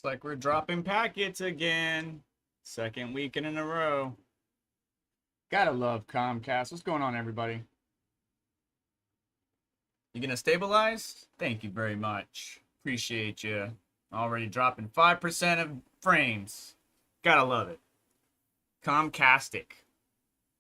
like we're dropping packets again. Second weekend in a row. Gotta love Comcast. What's going on, everybody? You gonna stabilize? Thank you very much. Appreciate you. Already dropping 5% of frames. Gotta love it. Comcastic.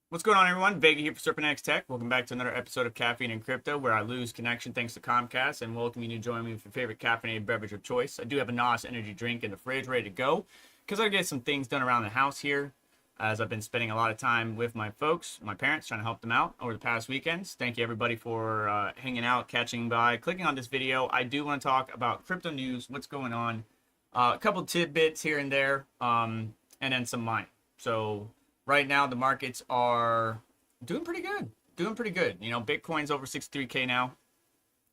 What's going on, everyone? Vega here for SerpentX Tech. Welcome back to another episode of Caffeine and Crypto, where I lose connection thanks to Comcast, and welcome you to join me with your favorite caffeinated beverage of choice. I do have a NOS energy drink in the fridge ready to go, because I get some things done around the house here, as I've been spending a lot of time with my folks, my parents, trying to help them out over the past weekends. Thank you, everybody, for hanging out, catching by, clicking on this video. I do want to talk about crypto news, what's going on, a couple tidbits here and there, and then some mining. So right now, the markets are doing pretty good. You know, Bitcoin's over 63K now.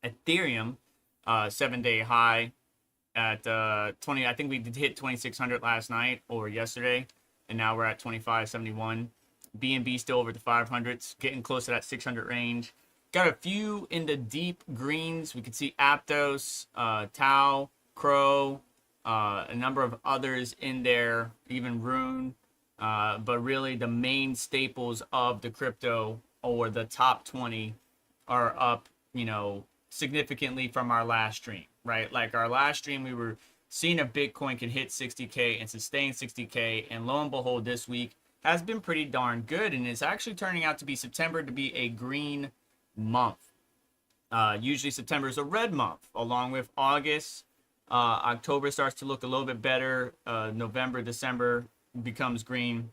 Ethereum, 7-day high at 20. I think we did hit 2,600 last night or yesterday, and now we're at 2,571. BNB still over the 500s, getting close to that 600 range. Got a few in the deep greens. We can see Aptos, Tau, Crow, a number of others in there, even Rune. But really the main staples of the crypto, or the top 20, are up, you know, significantly from our last stream, right? Like our last stream, we were seeing if Bitcoin could hit 60K and sustain 60K. And lo and behold, this week has been pretty darn good. And it's actually turning out to be September to be a green month. Usually September is a red month, along with August. October starts to look a little bit better. November, December becomes green.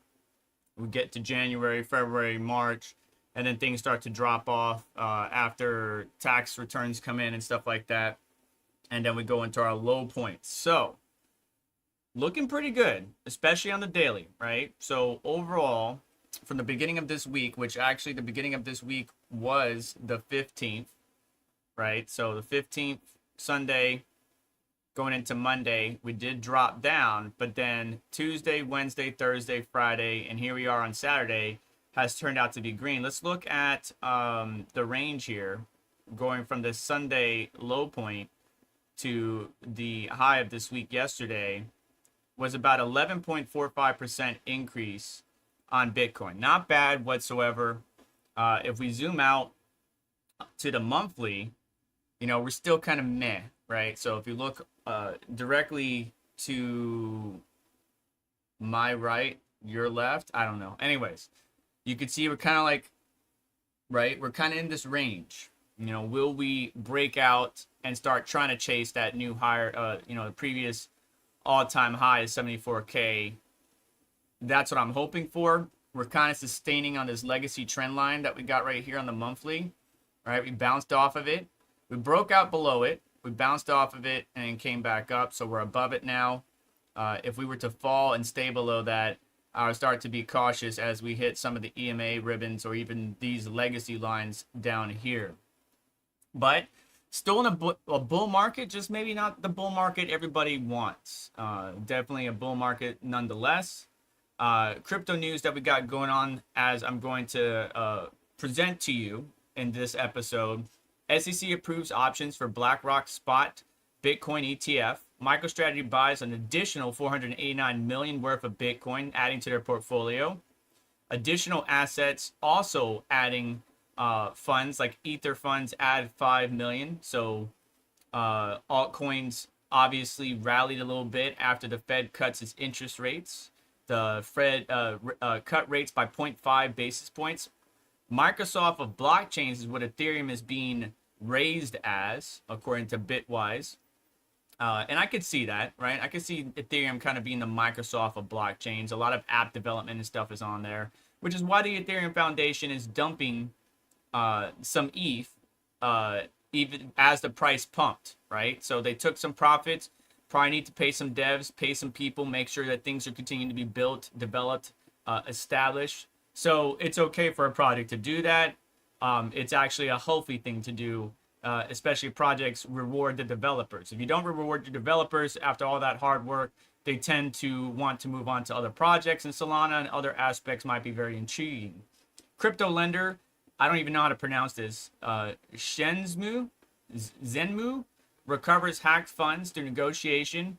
We get to January, February, March, and then things start to drop off after tax returns come in and stuff like that. And then we go into our low points. So looking pretty good, especially on the daily, right? So overall, from the beginning of this week, which actually the beginning of this week was the 15th, right? So the 15th, Sunday, going into Monday, we did drop down, but then Tuesday, Wednesday, Thursday, Friday, and here we are on Saturday, has turned out to be green. Let's look at the range here, going from the Sunday low point to the high of this week yesterday, was about 11.45% increase on Bitcoin. Not bad whatsoever. If we zoom out to the monthly, you know, we're still kind of meh, right? So if you look directly to my right, your left, I don't know. Anyways, you can see we're kind of like, right? We're kind of in this range. You know, will we break out and start trying to chase that new higher, you know, the previous all-time high is 74K. That's what I'm hoping for. We're kind of sustaining on this legacy trend line that we got right here on the monthly. All right, we bounced off of it. We broke out below it. We bounced off of it and came back up, so we're above it now. If we were to fall and stay below that, I would start to be cautious as we hit some of the EMA ribbons or even these legacy lines down here. But still in a bull market, just maybe not the bull market everybody wants. Definitely a bull market nonetheless. Crypto news that we got going on, as I'm going to present to you in this episode. SEC approves options for BlackRock spot Bitcoin ETF. MicroStrategy buys an additional 489 million worth of Bitcoin, adding to their portfolio. Additional assets also adding funds, like Ether funds add 5 million. So altcoins obviously rallied a little bit after the Fed cuts its interest rates. The Fed cut rates by 0.5 basis points. Microsoft of blockchains is what Ethereum is being raised as, according to Bitwise. And I could see that, right? I could see Ethereum kind of being the Microsoft of blockchains. A lot of app development and stuff is on there, which is why the Ethereum Foundation is dumping some ETH even as the price pumped, right? So they took some profits, probably need to pay some devs, pay some people, make sure that things are continuing to be built, developed, established. So it's okay for a project to do that. It's actually a healthy thing to do, especially projects reward the developers. If you don't reward your developers after all that hard work, they tend to want to move on to other projects, and Solana and other aspects might be very intriguing. Crypto lender, I don't even know how to pronounce this, Zenmu recovers hacked funds through negotiation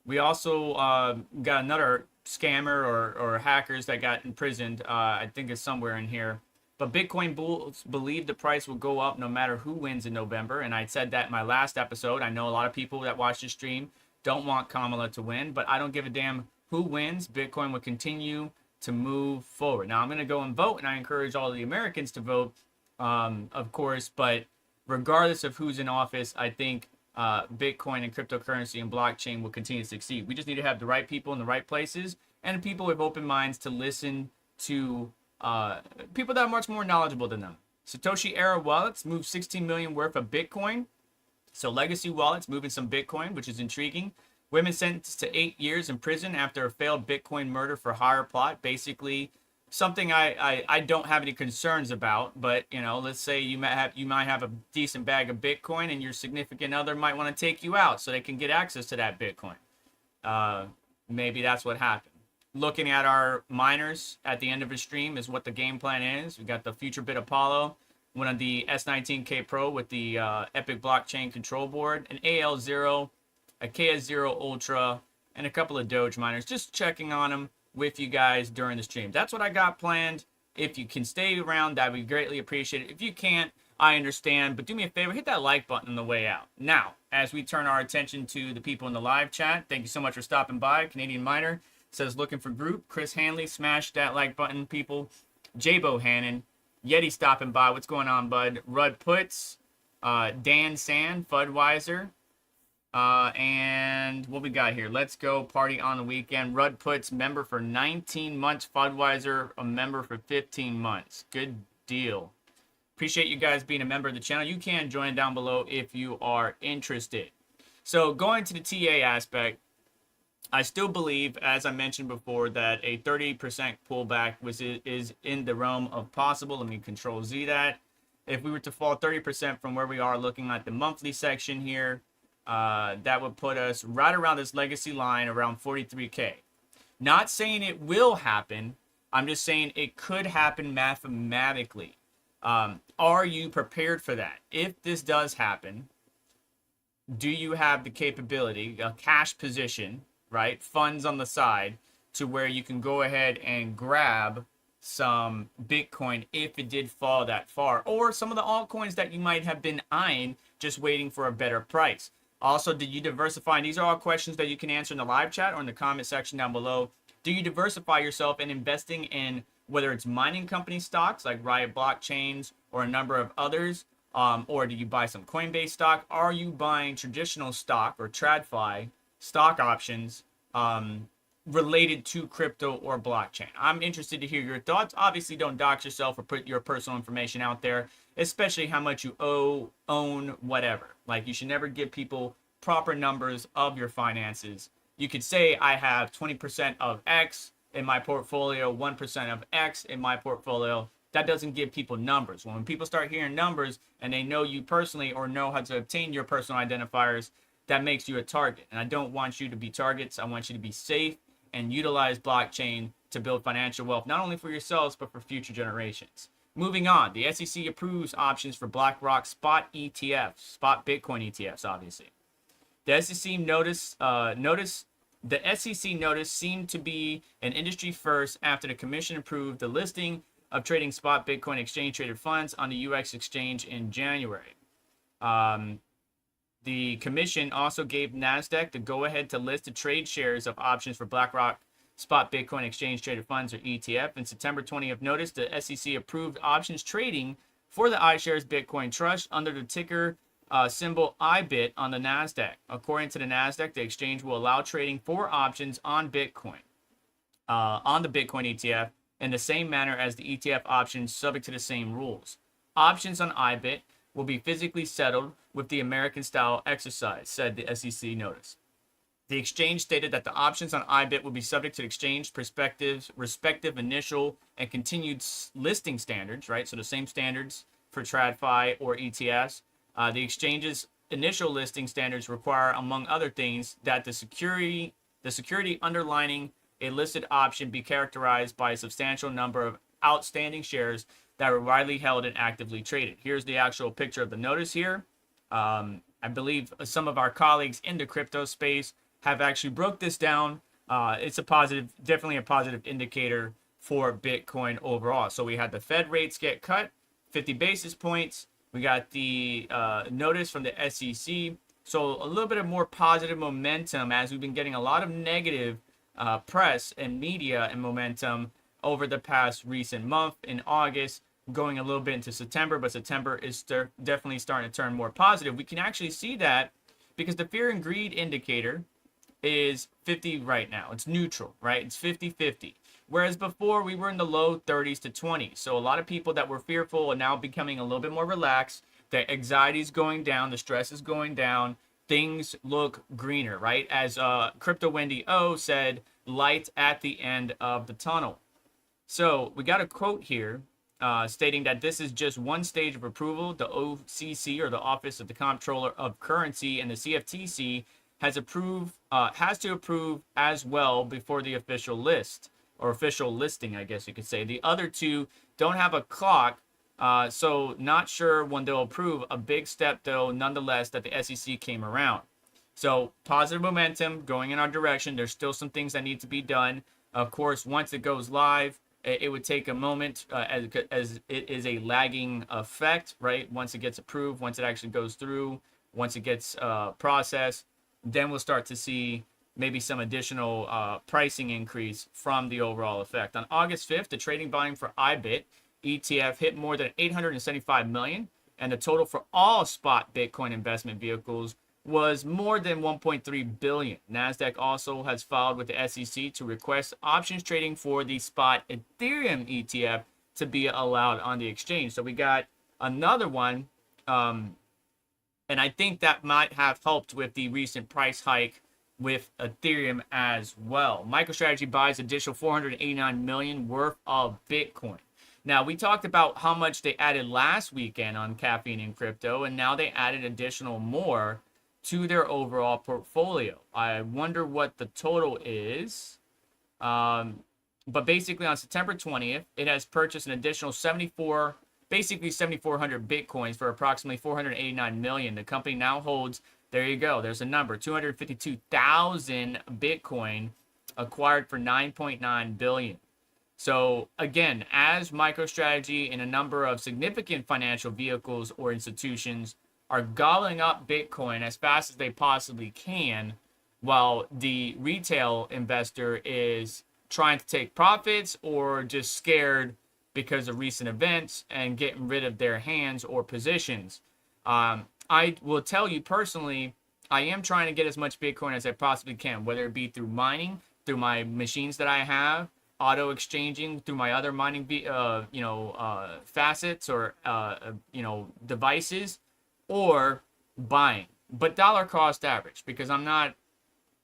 We also got another scammer or hackers that got imprisoned. I think it's somewhere in here. But Bitcoin bulls believe the price will go up no matter who wins in November. And I said that in my last episode. I know a lot of people that watch the stream don't want Kamala to win, but I don't give a damn who wins. Bitcoin will continue to move forward. Now, I'm going to go and vote, and I encourage all the Americans to vote, of course. But regardless of who's in office, I think Bitcoin and cryptocurrency and blockchain will continue to succeed. We just need to have the right people in the right places and people with open minds to listen to people that are much more knowledgeable than them. Satoshi era wallets moved 16 million worth of Bitcoin. So legacy wallets moving some Bitcoin, which is intriguing. Women sentenced to 8 years in prison after a failed Bitcoin murder for hire plot. Basically, something I don't have any concerns about. But you know, let's say you might have a decent bag of Bitcoin, and your significant other might want to take you out so they can get access to that Bitcoin. Maybe that's what happened. Looking at our miners at the end of the stream is what the game plan is. We got the FutureBit Apollo, one of the S19K Pro with the Epic Blockchain control board, an AL0, a KS0 Ultra, and a couple of Doge miners. Just checking on them with you guys during the stream. That's what I got planned. If you can stay around, that would be greatly appreciated. If you can't, I understand. But do me a favor, hit that like button on the way out. Now, as we turn our attention to the people in the live chat, thank you so much for stopping by. Canadian Miner says looking for group. Chris Hanley, smash that like button, people. J-Bo Hannon, Yeti stopping by. What's going on, bud? Rudd Puts, Dan Sand, Fudweiser, and what we got here? Let's go party on the weekend. Rudd Puts, member for 19 months. Fudweiser, a member for 15 months. Good deal. Appreciate you guys being a member of the channel. You can join down below if you are interested. So going to the TA aspect, I still believe, as I mentioned before, that a 30% pullback is in the realm of possible. Let me control Z that. If we were to fall 30% from where we are looking at the monthly section here, that would put us right around this legacy line around 43K. Not saying it will happen. I'm just saying it could happen mathematically. Are you prepared for that? If this does happen, do you have the capability, a cash position, right, funds on the side, to where you can go ahead and grab some Bitcoin if it did fall that far, or some of the altcoins that you might have been eyeing, just waiting for a better price? Also, did you diversify? And these are all questions that you can answer in the live chat or in the comment section down below. Do you diversify yourself in investing in whether it's mining company stocks like Riot Blockchains or a number of others, or do you buy some Coinbase stock? Are you buying traditional stock or TradFi stock options related to crypto or blockchain? I'm interested to hear your thoughts. Obviously, don't dox yourself or put your personal information out there, especially how much you own, whatever. Like, you should never give people proper numbers of your finances. You could say, I have 20% of X in my portfolio, 1% of X in my portfolio. That doesn't give people numbers. When people start hearing numbers and they know you personally or know how to obtain your personal identifiers, that makes you a target. And I don't want you to be targets. I want you to be safe and utilize blockchain to build financial wealth, not only for yourselves, but for future generations. Moving on, the SEC approves options for BlackRock spot ETFs, spot Bitcoin ETFs, obviously. The SEC notice seemed to be an industry first after the commission approved the listing of trading spot Bitcoin exchange-traded funds on the UX exchange in January. The commission also gave NASDAQ the go-ahead to list the trade shares of options for BlackRock spot Bitcoin exchange-traded funds, or ETF. In September 20th notice, the SEC approved options trading for the iShares Bitcoin Trust under the ticker symbol IBIT on the NASDAQ. According to the NASDAQ, the exchange will allow trading for options on Bitcoin, on the Bitcoin ETF, in the same manner as the ETF options, subject to the same rules. Options on IBIT will be physically settled with the American-style exercise, said the SEC notice. The exchange stated that the options on IBIT will be subject to exchange perspectives, respective initial and continued listing standards, right? So the same standards for TradFi or ETFs. The exchange's initial listing standards require, among other things, that the security underlining a listed option be characterized by a substantial number of outstanding shares that were widely held and actively traded. Here's the actual picture of the notice here. I believe some of our colleagues in the crypto space have actually broke this down. It's a positive, definitely a positive indicator for Bitcoin overall. So we had the Fed rates get cut, 50 basis points. We got the notice from the SEC. So a little bit of more positive momentum, as we've been getting a lot of negative press and media and momentum over the past recent month in August, going a little bit into September, but September is definitely starting to turn more positive. We can actually see that because the fear and greed indicator is 50 right now. It's neutral, right? It's 50-50. Whereas before we were in the low 30s to 20s. So a lot of people that were fearful are now becoming a little bit more relaxed. The anxiety is going down. The stress is going down. Things look greener, right? As Crypto Wendy O said, light at the end of the tunnel. So we got a quote here stating that this is just one stage of approval. The OCC, or the Office of the Comptroller of Currency, and the CFTC has to approve as well before the official list, or official listing, I guess you could say. The other two don't have a clock, so not sure when they'll approve. A big step, though, nonetheless, that the SEC came around. So positive momentum going in our direction. There's still some things that need to be done. Of course, once it goes live, it would take a moment, as it is a lagging effect, right? Once it gets approved, once it actually goes through, once it gets processed, then we'll start to see maybe some additional pricing increase from the overall effect. On August 5th, the trading volume for IBIT ETF hit more than 875 million, and the total for all spot Bitcoin investment vehicles was more than 1.3 billion. Nasdaq also has filed with the SEC to request options trading for the spot Ethereum ETF to be allowed on the exchange. So we got another one, and I think that might have helped with the recent price hike with Ethereum as well. MicroStrategy buys additional 489 million worth of Bitcoin. Now, we talked about how much they added last weekend on Caffeine and Crypto, and now they added additional more to their overall portfolio. I wonder what the total is. But basically on September 20th, it has purchased an additional 7,400 Bitcoins for approximately 489 million. The company now holds, there you go, there's a number, 252,000 Bitcoin acquired for 9.9 billion. So again, as MicroStrategy and a number of significant financial vehicles or institutions are gobbling up Bitcoin as fast as they possibly can, while the retail investor is trying to take profits or just scared because of recent events and getting rid of their hands or positions. I will tell you personally, I am trying to get as much Bitcoin as I possibly can, whether it be through mining, through my machines that I have, auto exchanging through my other mining facets or devices, or buying, but dollar cost average, because I'm not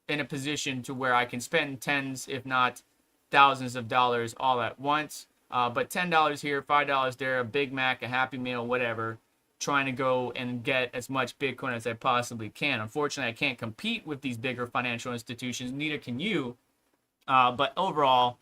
in a position to where I can spend tens, if not thousands of dollars all at once. But $10 here, $5 there, a Big Mac, a Happy Meal, whatever, trying to go and get as much Bitcoin as I possibly can. Unfortunately, I can't compete with these bigger financial institutions. Neither can you. But overall,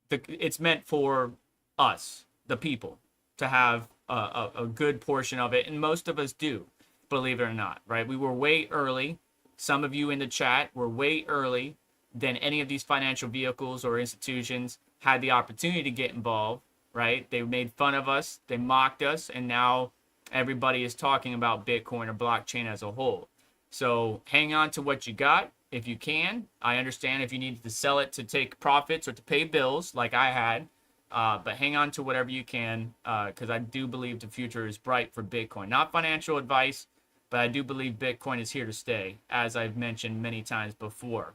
it's meant for us, the people, to have a good portion of it, and most of us do, believe it or not, right? We were way early. Some of you in the chat were way early than any of these financial vehicles or institutions had the opportunity to get involved, right? They made fun of us, they mocked us, and now everybody is talking about Bitcoin or blockchain as a whole. So hang on to what you got if you can. I understand if you need to sell it to take profits or to pay bills like I had. But hang on to whatever you can, because I do believe the future is bright for Bitcoin. Not financial advice, but I do believe Bitcoin is here to stay, as I've mentioned many times before.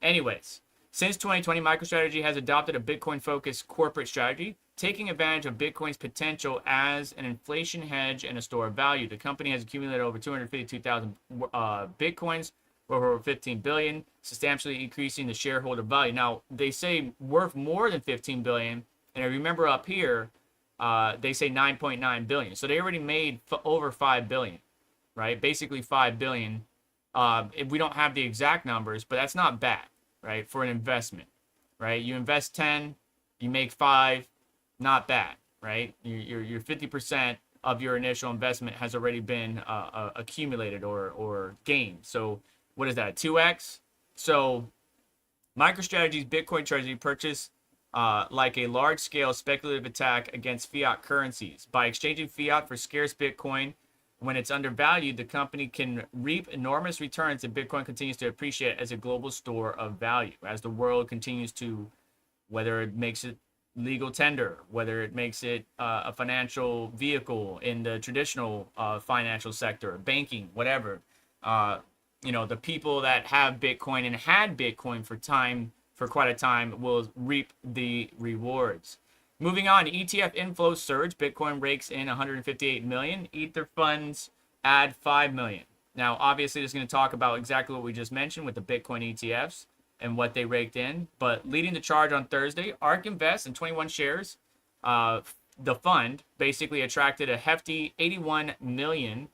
Anyways, since 2020, MicroStrategy has adopted a Bitcoin-focused corporate strategy, taking advantage of Bitcoin's potential as an inflation hedge and a store of value. The company has accumulated over 252,000 Bitcoins, over 15 billion, substantially increasing the shareholder value. Now, they say worth more than 15 billion. And I remember up here, they say 9.9 billion. So they already made over 5 billion, right? Basically 5 billion. If we don't have the exact numbers, but that's not bad, right? For an investment, right? You invest 10, you make 5, not bad, right? Your 50% of your initial investment has already been accumulated or gained. So what is that, 2x? So MicroStrategy's Bitcoin treasury purchased like a large-scale speculative attack against fiat currencies. By exchanging fiat for scarce Bitcoin when it's undervalued, the company can reap enormous returns if Bitcoin continues to appreciate as a global store of value. As the world continues to, whether it makes it legal tender, whether it makes it a financial vehicle in the traditional financial sector, banking, whatever, the people that have Bitcoin and had Bitcoin for quite a time will reap the rewards. Moving on, ETF inflows surge. Bitcoin rakes in 158 million. Ether funds add 5 million. Now, obviously, this is going to talk about exactly what we just mentioned with the Bitcoin ETFs and what they raked in. But leading the charge on Thursday, ARK Invest in 21 shares. The fund basically attracted a hefty 81 million.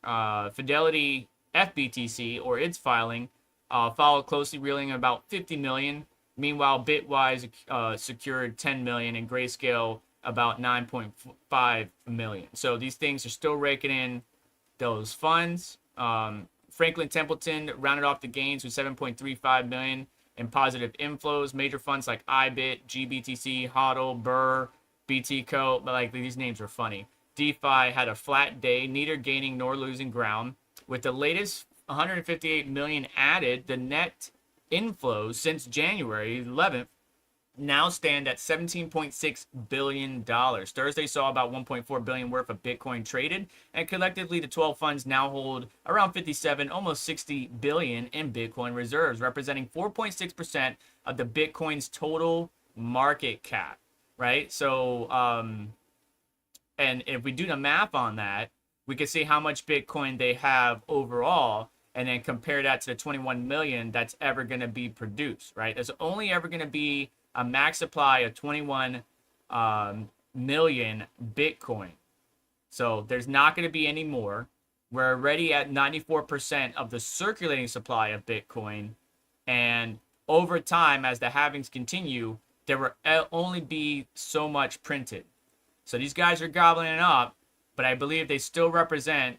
Fidelity FBTC, or its filing, followed closely, reeling about 50 million. Meanwhile, Bitwise secured 10 million, and Grayscale about 9.5 million. So these things are still raking in those funds. Franklin Templeton rounded off the gains with 7.35 million in positive inflows. Major funds like IBIT, GBTC, HODL, Burr, BTCO, but like these names are funny. DeFi had a flat day, neither gaining nor losing ground. With the latest 158 million added, the net inflows since January 11th now stand at $17.6 billion. Thursday saw about 1.4 billion worth of Bitcoin traded, and collectively the 12 funds now hold around 57, almost 60 billion in Bitcoin reserves, representing 4.6% of the Bitcoin's total market cap, right? So, and if we do the math on that, we can see how much Bitcoin they have overall, and then compare that to the 21 million that's ever going to be produced, right? There's only ever going to be a max supply of 21 million Bitcoin. So there's not going to be any more. We're already at 94% of the circulating supply of Bitcoin. And over time, as the halvings continue, there will only be so much printed. So these guys are gobbling it up, but I believe they still represent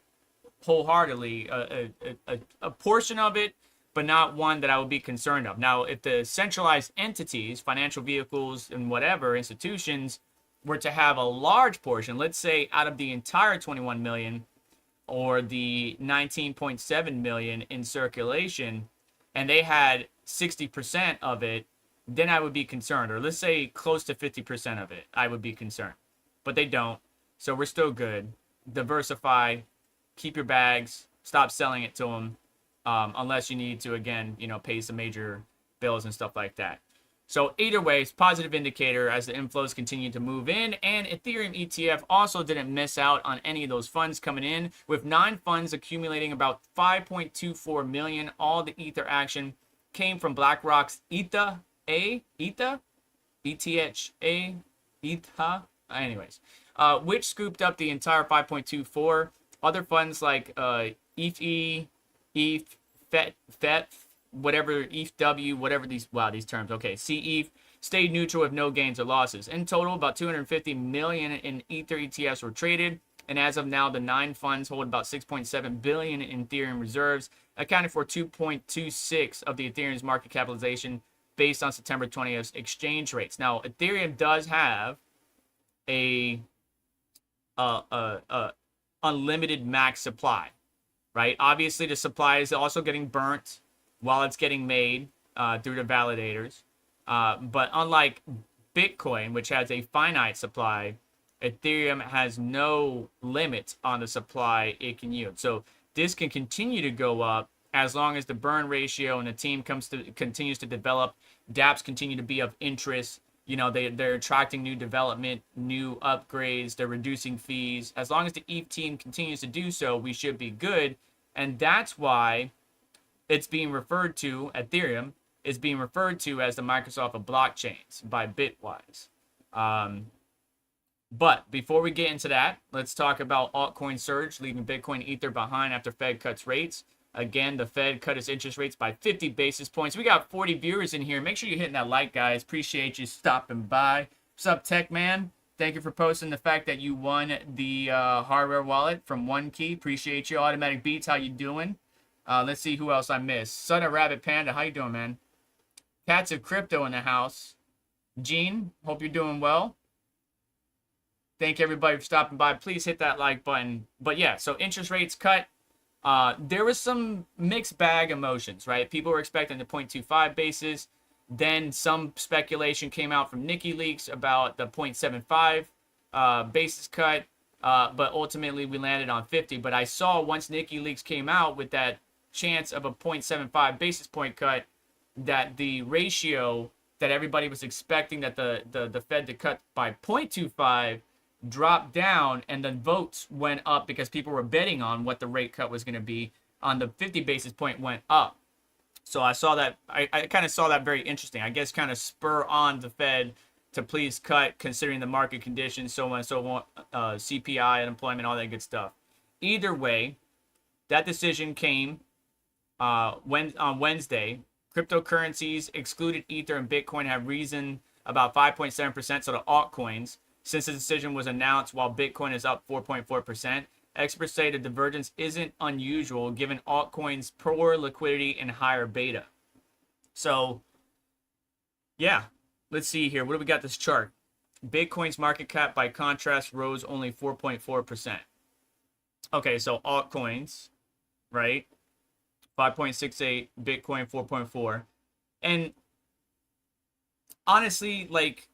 wholeheartedly a portion of it, but not one that I would be concerned of. Now, if the centralized entities, financial vehicles and whatever institutions were to have a large portion, let's say out of the entire 21 million or the 19.7 million in circulation, and they had 60% of it, then I would be concerned. Or let's say close to 50% of it, I would be concerned. But they don't. So we're still good. Diversify. Keep your bags. Stop selling it to them. Unless you need to, again, pay some major bills and stuff like that. So either way, it's a positive indicator as the inflows continue to move in. And Ethereum ETF also didn't miss out on any of those funds coming in, with 9 funds accumulating about 5.24 million. All the Ether action came from BlackRock's ETHA, ETHA, anyways, which scooped up the entire 5.24. Other funds like ETH, FET, whatever, ETHW, whatever these terms, okay, CETH, stayed neutral with no gains or losses. In total, about 250 million in Ether ETFs were traded, and as of now, the 9 funds hold about 6.7 billion in Ethereum reserves, accounting for 2.26 of the Ethereum's market capitalization based on September 20th exchange rates. Now, Ethereum does have a unlimited max supply, right? Obviously, the supply is also getting burnt while it's getting made through the validators. But unlike Bitcoin, which has a finite supply, Ethereum has no limit on the supply it can yield. So this can continue to go up as long as the burn ratio and the team continues to develop. dApps continue to be of interest. They're attracting new development, new upgrades. They're reducing fees. As long as the ETH team continues to do so, we should be good. And that's why it's being referred to, Ethereum is being referred to as the Microsoft of blockchains by Bitwise. But before we get into that, let's talk about altcoin surge, leaving Bitcoin Ether behind after Fed cuts rates. Again, the Fed cut its interest rates by 50 basis points. We got 40 viewers in here. Make sure you're hitting that like, guys. Appreciate you stopping by. What's up, Tech Man? Thank you for posting the fact that you won the hardware wallet from OneKey. Appreciate you. Automatic Beats, how you doing? Let's see who else I missed. Son of Rabbit Panda, how you doing, man? Cats of Crypto in the house. Gene, hope you're doing well. Thank everybody for stopping by. Please hit that like button. But yeah, so interest rates cut. There was some mixed bag emotions, right? People were expecting the 0.25 basis. Then some speculation came out from Nikki Leaks about the 0.75 basis cut. But ultimately we landed on 50. But I saw once Nikki Leaks came out with that chance of a 0.75 basis point cut, that the ratio that everybody was expecting that the Fed to cut by 0.25 dropped down, and the votes went up because people were betting on what the rate cut was going to be. On the 50 basis point went up. So I saw that. I kind of saw that very interesting. I guess kind of spur on the Fed to please cut, considering the market conditions, so on and so on, CPI, unemployment, all that good stuff. Either way, that decision came on Wednesday. Cryptocurrencies excluded Ether and Bitcoin have risen about 5.7%. So the altcoins, since the decision was announced, while Bitcoin is up 4.4%. Experts say the divergence isn't unusual given altcoins' poor liquidity and higher beta. So, yeah, let's see here. What do we got this chart? Bitcoin's market cap, by contrast, rose only 4.4%. Okay, so altcoins, right? 5.68, Bitcoin 4.4. And honestly, like,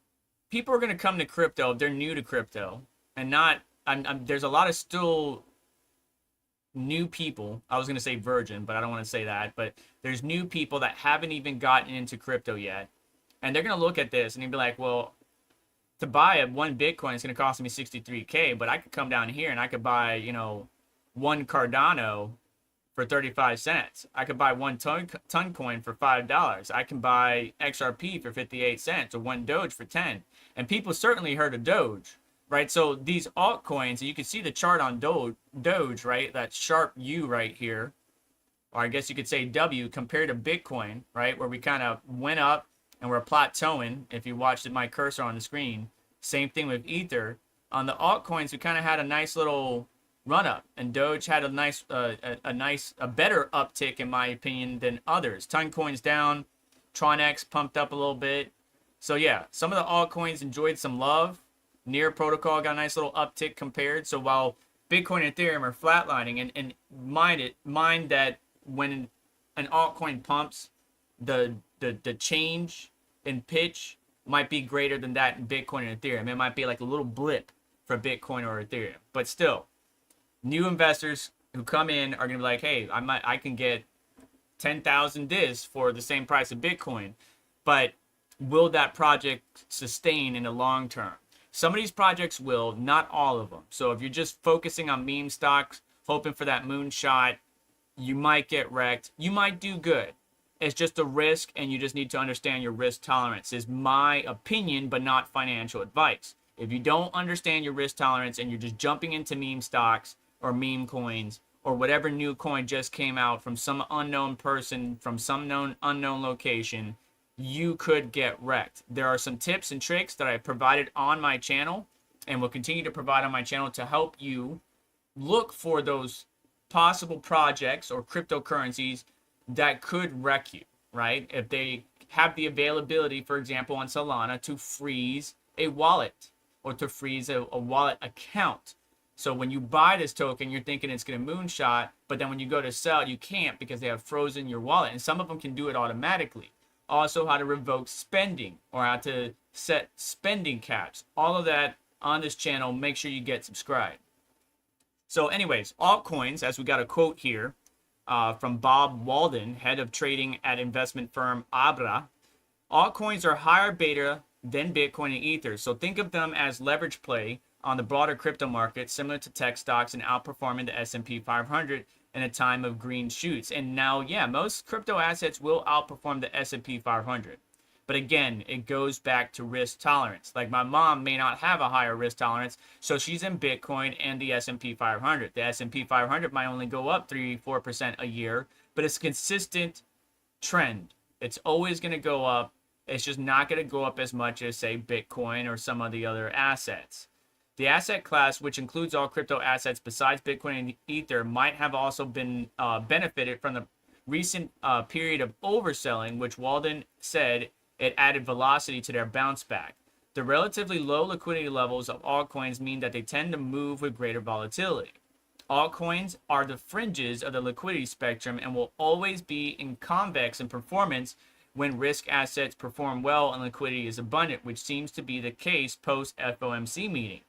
people are going to come to crypto if they're new to crypto and not, there's a lot of still new people. I was going to say virgin, but I don't want to say that. But there's new people that haven't even gotten into crypto yet. And they're going to look at this and they'll be like, well, to buy one Bitcoin, it's going to cost me 63K, but I could come down here and I could buy, one Cardano for 35 cents. I could buy one ton coin for $5. I can buy XRP for 58 cents or one Doge for 10. And people certainly heard of Doge, right? So these altcoins, you can see the chart on Doge, right? That sharp U right here, or I guess you could say W, compared to Bitcoin, right? Where we kind of went up and we're plateauing. If you watched my cursor on the screen, same thing with Ether. On the altcoins, we kind of had a nice little run up, and Doge had a better uptick in my opinion than others. Ton coins down, Tron-X pumped up a little bit. So yeah, some of the altcoins enjoyed some love. Near protocol got a nice little uptick compared. So while Bitcoin and Ethereum are flatlining, and mind that when an altcoin pumps, the change in pitch might be greater than that in Bitcoin and Ethereum. It might be like a little blip for Bitcoin or Ethereum, but still, new investors who come in are going to be like, hey, I can get 10,000 DIS for the same price of Bitcoin, but will that project sustain in the long term? Some of these projects will, not all of them. So if you're just focusing on meme stocks, hoping for that moonshot, you might get wrecked. You might do good. It's just a risk, and you just need to understand your risk tolerance, is my opinion, but not financial advice. If you don't understand your risk tolerance and you're just jumping into meme stocks or meme coins or whatever new coin just came out from some unknown person from some unknown location, you could get wrecked. There are some tips and tricks that I provided on my channel and will continue to provide on my channel to help you look for those possible projects or cryptocurrencies that could wreck you, right? If they have the availability, for example, on Solana to freeze a wallet or to freeze a wallet account. So when you buy this token, you're thinking it's going to moonshot, but then when you go to sell, you can't because they have frozen your wallet. And some of them can do it automatically. Also, how to revoke spending or how to set spending caps. All of that on this channel. Make sure you get subscribed. So anyways, altcoins, as we got a quote here from Bob Walden, head of trading at investment firm Abra. Altcoins are higher beta than Bitcoin and Ether. So think of them as leverage play on the broader crypto market, similar to tech stocks and outperforming the S&P 500 in a time of green shoots. And now, yeah, most crypto assets will outperform the S&P 500. But again, it goes back to risk tolerance. Like my mom may not have a higher risk tolerance, so she's in Bitcoin and the S&P 500. The S&P 500 might only go up 3-4% a year, but it's a consistent trend. It's always going to go up. It's just not going to go up as much as, say, Bitcoin or some of the other assets. The asset class, which includes all crypto assets besides Bitcoin and Ether, might have also been benefited from the recent period of overselling, which Walden said it added velocity to their bounce back. The relatively low liquidity levels of altcoins mean that they tend to move with greater volatility. Altcoins are the fringes of the liquidity spectrum and will always be convex in performance when risk assets perform well and liquidity is abundant, which seems to be the case post FOMC meeting.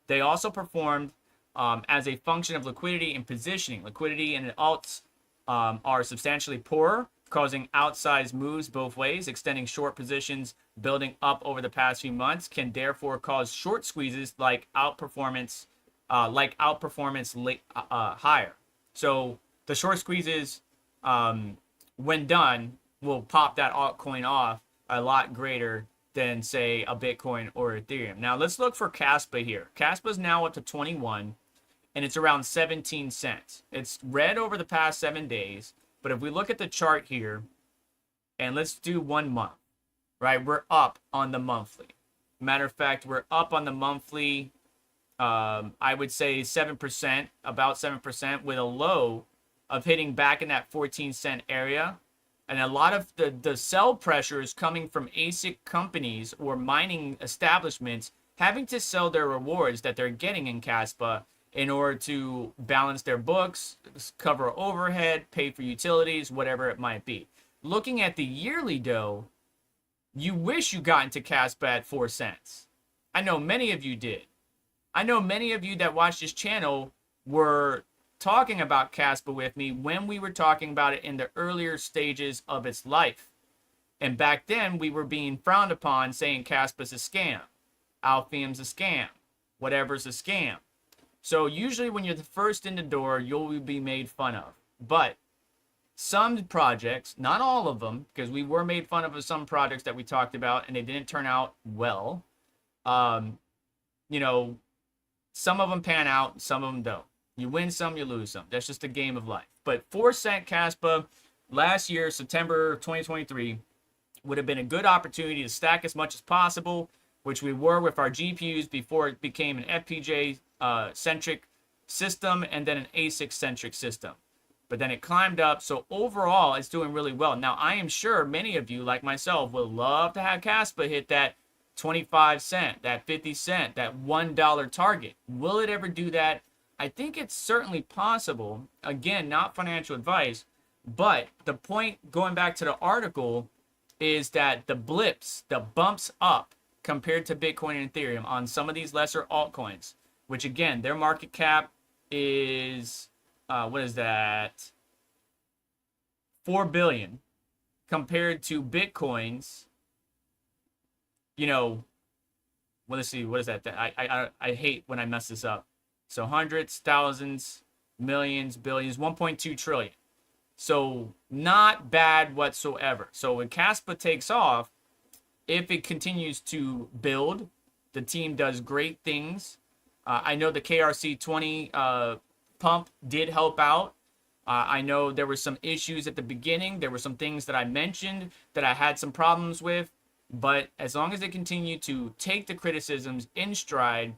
They also performed as a function of liquidity and positioning. Liquidity and alts are substantially poorer, causing outsized moves both ways. Extending short positions building up over the past few months can therefore cause short squeezes like outperformance higher. So the short squeezes, when done, will pop that altcoin off a lot greater than, say, a Bitcoin or Ethereum. Now let's look for Caspa here. Caspa is now up to 21, and it's around 17 cents. It's red over the past 7 days, but if we look at the chart here, and let's do 1 month, right? We're up on the monthly. Matter of fact, we're up on the monthly, I would say 7%, about 7%, with a low of hitting back in that 14-cent area. And a lot of the sell pressure is coming from ASIC companies or mining establishments having to sell their rewards that they're getting in Caspa in order to balance their books, cover overhead, pay for utilities, whatever it might be. Looking at the yearly, though, you wish you got into Caspa at 4 cents. I know many of you did. I know many of you that watch this channel were talking about Caspa with me when we were talking about it in the earlier stages of its life. And back then, we were being frowned upon, saying Caspa's a scam. Alphium's a scam. Whatever's a scam. So usually when you're the first in the door, you'll be made fun of. But some projects, not all of them, because we were made fun of some projects that we talked about and they didn't turn out well. You know, some of them pan out, some of them don't. You win some, you lose some. That's just the game of life. But 4 cent Caspa last year, September 2023, would have been a good opportunity to stack as much as possible, which we were with our GPUs before it became an FPGA-centric system and then an ASIC-centric system. But then it climbed up, so overall, it's doing really well. Now, I am sure many of you, like myself, would love to have Caspa hit that 25 cent, that 50 cent, that $1 target. Will it ever do that? I think it's certainly possible. Again, not financial advice, but the point, going back to the article, is that the blips, the bumps up compared to Bitcoin and Ethereum on some of these lesser altcoins, which again, their market cap is, what is that? 4 billion compared to Bitcoin's, you know, well, let's see, what is that? I hate when I mess this up. So hundreds, thousands, millions, billions, 1.2 trillion. So not bad whatsoever. So when Caspa takes off, if it continues to build, the team does great things. I know the KRC20 pump did help out. I know there were some issues at the beginning. There were some things that I mentioned that I had some problems with. But as long as they continue to take the criticisms in stride,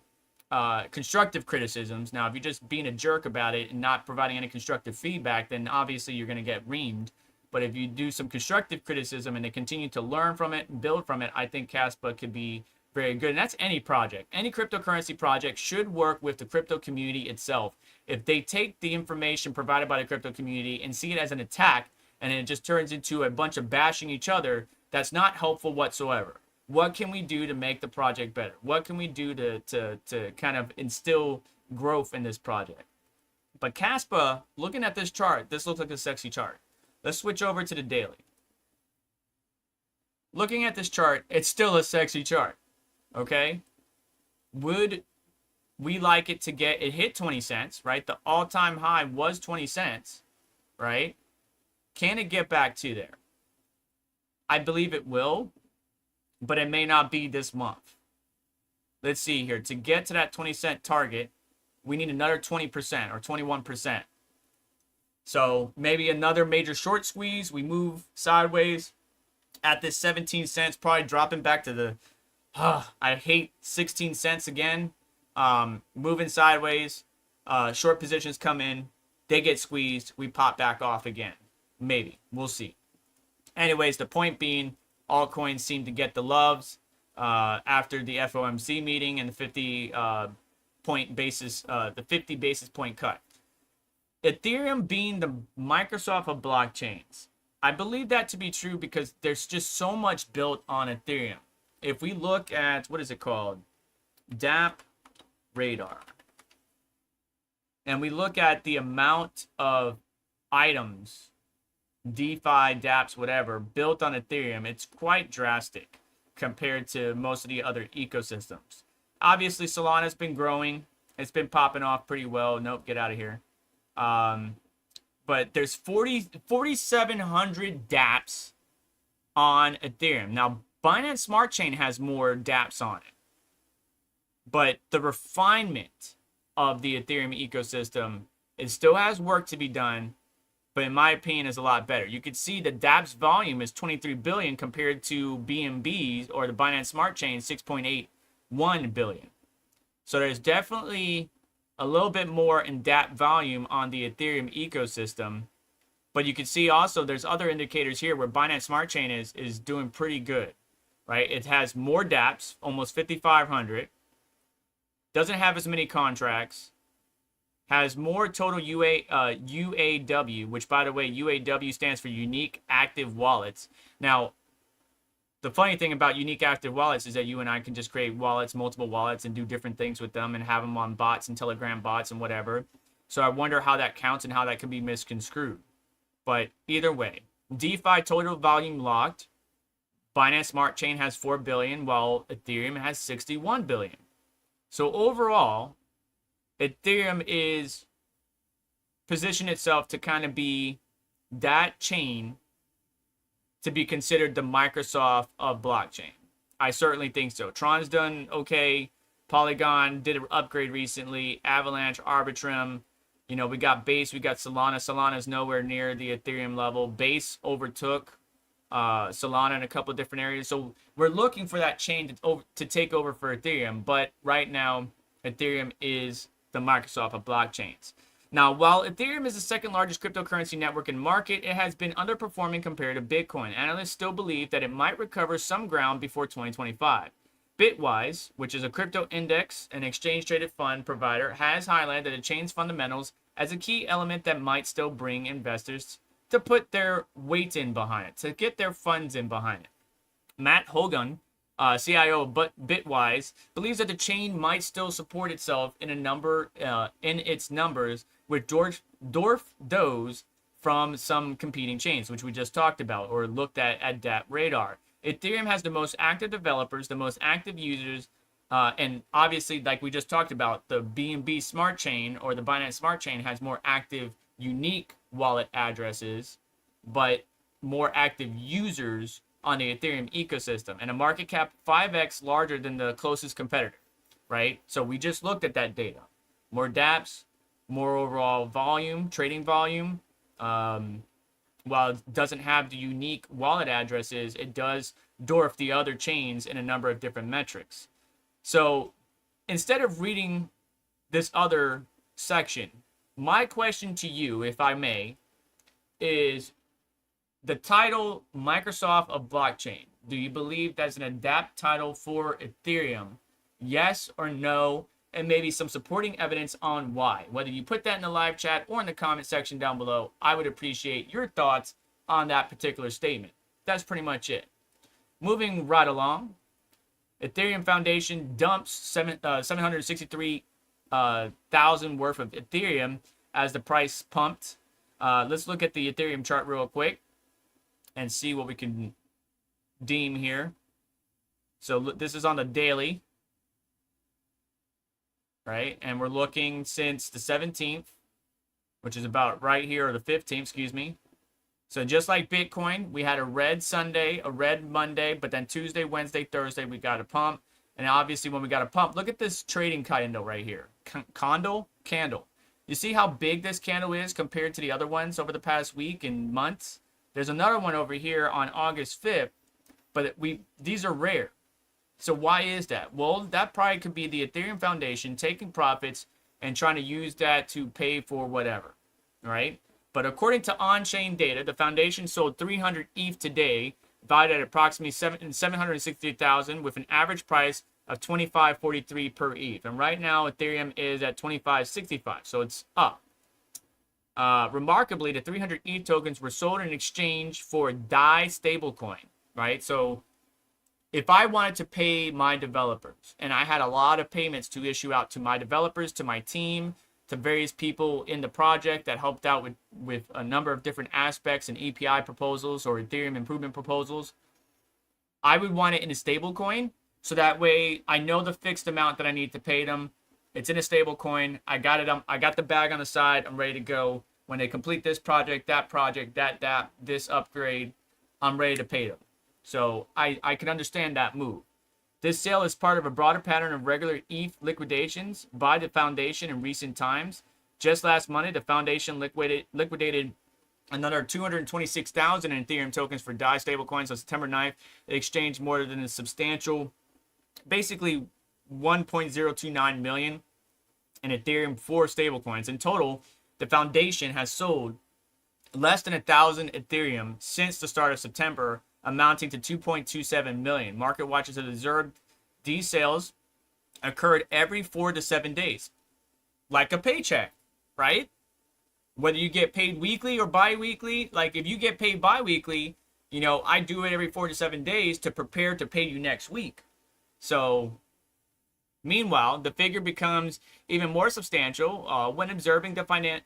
constructive criticisms. Now, if you're just being a jerk about it and not providing any constructive feedback, then obviously you're going to get reamed. But if you do some constructive criticism and they continue to learn from it and build from it, I think Caspa could be very good. And that's any project. Any cryptocurrency project should work with the crypto community itself. If they take the information provided by the crypto community and see it as an attack, and it just turns into a bunch of bashing each other, that's not helpful whatsoever. What can we do to make the project better? What can we do to kind of instill growth in this project? But Caspa, looking at this chart, this looks like a sexy chart. Let's switch over to the daily. Looking at this chart, it's still a sexy chart, okay? Would we like it to get, it hit 20 cents, right? The all-time high was 20 cents, right? Can it get back to there? I believe it will, but it may not be this month. Let's see here. To get to that 20 cent target, we need another 20% or 21%. So maybe another major short squeeze. We move sideways at this 17 cents, probably dropping back to the, I hate 16 cents again. moving sideways. Short positions come in, they get squeezed, we pop back off again. Maybe. We'll see. Anyways, the point being, altcoins seem to get the loves after the FOMC meeting and the 50 basis point cut. Ethereum being the Microsoft of blockchains. I believe that to be true because there's just so much built on Ethereum. If we look at, what is it called? DApp Radar. And we look at the amount of items, DeFi, dApps, whatever, built on Ethereum, it's quite drastic compared to most of the other ecosystems. Obviously, Solana's been growing. It's been popping off pretty well. Nope, get out of here. But there's 4,700 dApps on Ethereum. Now, Binance Smart Chain has more dApps on it. But the refinement of the Ethereum ecosystem, it still has work to be done, but in my opinion is a lot better. You can see the dApps volume is 23 billion compared to BNB's or the Binance Smart Chain 6.81 billion. So there's definitely a little bit more in dApp volume on the Ethereum ecosystem, but you can see also there's other indicators here where Binance Smart Chain is doing pretty good, right? It has more dApps, almost 5,500. Doesn't have as many contracts, has more total UAW, which, by the way, UAW stands for Unique Active Wallets. Now, the funny thing about Unique Active Wallets is that you and I can just create wallets, multiple wallets, and do different things with them and have them on bots and Telegram bots and whatever. So I wonder how that counts and how that could be misconstrued. But either way, DeFi total volume locked. Binance Smart Chain has 4 billion, while Ethereum has 61 billion. So overall, Ethereum is positioned itself to kind of be that chain to be considered the Microsoft of blockchain. I certainly think so. Tron's done okay. Polygon did an upgrade recently. Avalanche, Arbitrum. You know, we got Base, we got Solana. Solana's nowhere near the Ethereum level. Base overtook Solana in a couple of different areas. So we're looking for that chain to take over for Ethereum. But right now, Ethereum is the Microsoft of blockchains. Now, while Ethereum is the second largest cryptocurrency network in market, it has been underperforming compared to Bitcoin. Analysts still believe that it might recover some ground before 2025. Bitwise, which is a crypto index and exchange-traded fund provider, has highlighted the chain's fundamentals as a key element that might still bring investors to put their weight in behind it, to get their funds in behind it. Matt Hogan, CIO of Bitwise, believes that the chain might still support itself in its numbers with dwarf those from some competing chains, which we just talked about or looked at DApp Radar. Ethereum has the most active developers, the most active users, and obviously, like we just talked about, the BNB Smart Chain or the Binance Smart Chain has more active, unique wallet addresses, but more active users on the Ethereum ecosystem, and a market cap 5x larger than the closest competitor, right? So we just looked at that data. More dApps, more overall volume, trading volume. While it doesn't have the unique wallet addresses, it does dwarf the other chains in a number of different metrics. So instead of reading this other section, my question to you, if I may, is the title Microsoft of Blockchain. Do you believe that's an adapt title for Ethereum? Yes or no? And maybe some supporting evidence on why. Whether you put that in the live chat or in the comment section down below, I would appreciate your thoughts on that particular statement. That's pretty much it. Moving right along, Ethereum Foundation dumps 763,000 worth of Ethereum as the price pumped. Let's look at the Ethereum chart real quick and see what we can deem here. So this is on the daily, right? And we're looking since the 17th, which is about right here, or the 15th, excuse me. So just like Bitcoin, we had a red Sunday, a red Monday, but then Tuesday, Wednesday, Thursday, we got a pump. And obviously when we got a pump, look at this trading candle right here. Candle. You see how big this candle is compared to the other ones over the past week and months? There's another one over here on August 5th, but these are rare. So why is that? Well, that probably could be the Ethereum Foundation taking profits and trying to use that to pay for whatever, right? But according to on-chain data, the foundation sold 300 ETH today, valued at approximately 763,000, with an average price of 25.43 per ETH. And right now, Ethereum is at 25.65, so it's up. Remarkably, the 300 ETH tokens were sold in exchange for DAI stablecoin, right? So if I wanted to pay my developers, and I had a lot of payments to issue out to my developers, to my team, to various people in the project that helped out with a number of different aspects and API proposals or Ethereum improvement proposals, I would want it in a stable coin. So that way I know the fixed amount that I need to pay them. It's in a stable coin. I got it. I got the bag on the side. I'm ready to go. When they complete this project, this upgrade, I'm ready to pay them. So I can understand that move. This sale is part of a broader pattern of regular ETH liquidations by the foundation in recent times. Just last Monday, the foundation liquidated another 226,000 in Ethereum tokens for DAI stablecoins. On September 9th, it exchanged more than a substantial, basically 1.029 million in Ethereum for stablecoins. In total, the foundation has sold less than 1,000 Ethereum since the start of September, amounting to 2.27 million. Market watchers have observed these sales occurred every 4 to 7 days, like a paycheck, right? Whether you get paid weekly or bi-weekly, like if you get paid bi-weekly, you know, I do it every 4 to 7 days to prepare to pay you next week. So meanwhile, the figure becomes even more substantial when observing the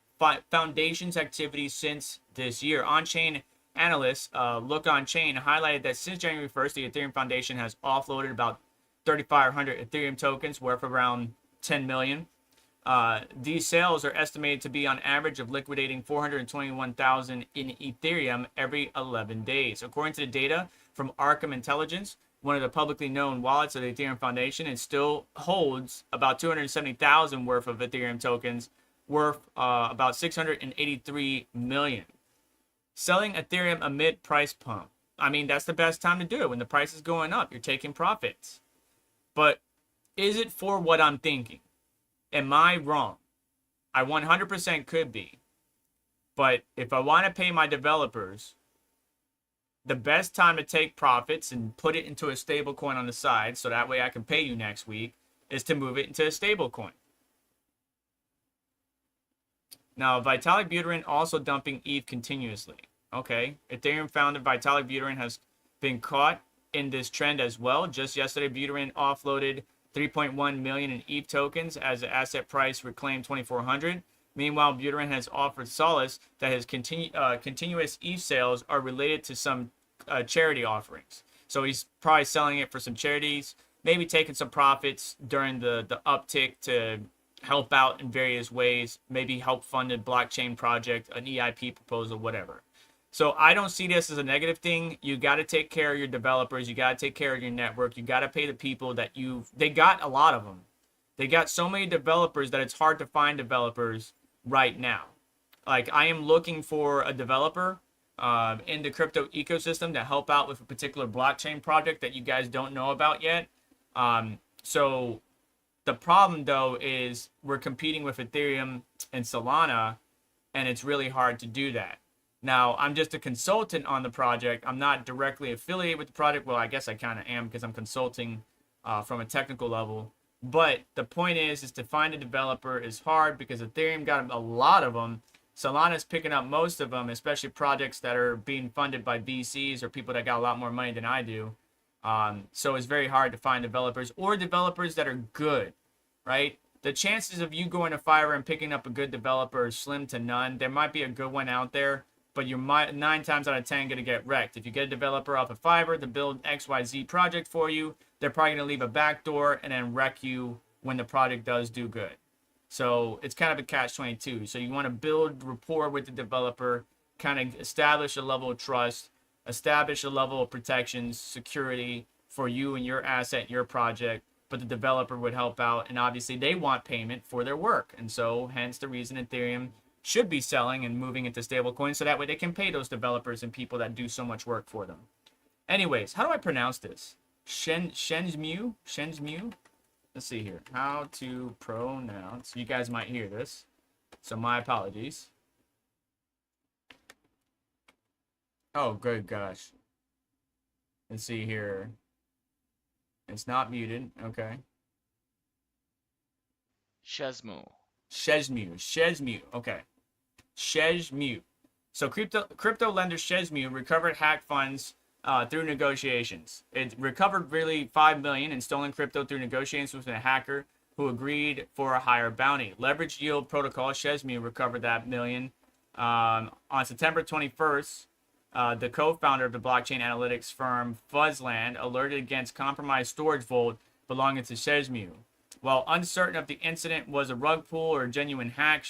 foundation's activities since this year. On-chain analysts, Look On Chain, highlighted that since January 1st, the Ethereum Foundation has offloaded about 3,500 Ethereum tokens worth around 10 million. These sales are estimated to be on average of liquidating 421,000 in Ethereum every 11 days. According to the data from Arkham Intelligence, one of the publicly known wallets of the Ethereum Foundation, it still holds about 270,000 worth of Ethereum tokens worth about 683 million. Selling Ethereum amid price pump. I mean, that's the best time to do it. When the price is going up, you're taking profits. But is it for what I'm thinking? Am I wrong? I 100% could be. But if I want to pay my developers, the best time to take profits and put it into a stable coin on the side, so that way I can pay you next week, is to move it into a stable coin. Now, Vitalik Buterin also dumping ETH continuously. Okay, Ethereum founder Vitalik Buterin has been caught in this trend as well. Just yesterday, Buterin offloaded 3.1 million in ETH tokens as the asset price reclaimed 2,400. Meanwhile, Buterin has offered solace that his continuous ETH sales are related to some charity offerings. So he's probably selling it for some charities, maybe taking some profits during the uptick to help out in various ways, maybe help fund a blockchain project, an EIP proposal, whatever. So I don't see this as a negative thing. You got to take care of your developers. You got to take care of your network. You got to pay the people that they got a lot of them. They got so many developers that it's hard to find developers right now. Like I am looking for a developer in the crypto ecosystem to help out with a particular blockchain project that you guys don't know about yet. So the problem though is we're competing with Ethereum and Solana, and it's really hard to do that. Now, I'm just a consultant on the project. I'm not directly affiliated with the project. Well, I guess I kind of am because I'm consulting from a technical level. But the point is to find a developer is hard because Ethereum got a lot of them. Solana's picking up most of them, especially projects that are being funded by VCs or people that got a lot more money than I do. So it's very hard to find developers or developers that are good, right? The chances of you going to Fiverr and picking up a good developer is slim to none. There might be a good one out there, but you're 9 times out of 10 going to get wrecked. If you get a developer off of Fiverr to build XYZ project for you, they're probably going to leave a backdoor and then wreck you when the project does do good. So it's kind of a catch-22. So you want to build rapport with the developer, kind of establish a level of trust, establish a level of protections, security for you and your asset, your project, but the developer would help out. And obviously they want payment for their work. And so hence the reason Ethereum should be selling and moving into stablecoins so that way they can pay those developers and people that do so much work for them. Anyways, how do I pronounce this? Shenzmu. Let's see here. How to pronounce. You guys might hear this, so my apologies. Oh, good gosh. Let's see here. It's not muted. Okay. Shezmu. Shezmu. Okay. Shezmu. So crypto lender Shezmu recovered hacked funds through negotiations. It recovered really $5 million in stolen crypto through negotiations with a hacker who agreed for a higher bounty. Leverage yield protocol Shezmu recovered that million on September 21st. The co-founder of the blockchain analytics firm Fuzzland alerted against compromised storage vault belonging to Shezmu. While uncertain if the incident was a rug pull or a genuine hack,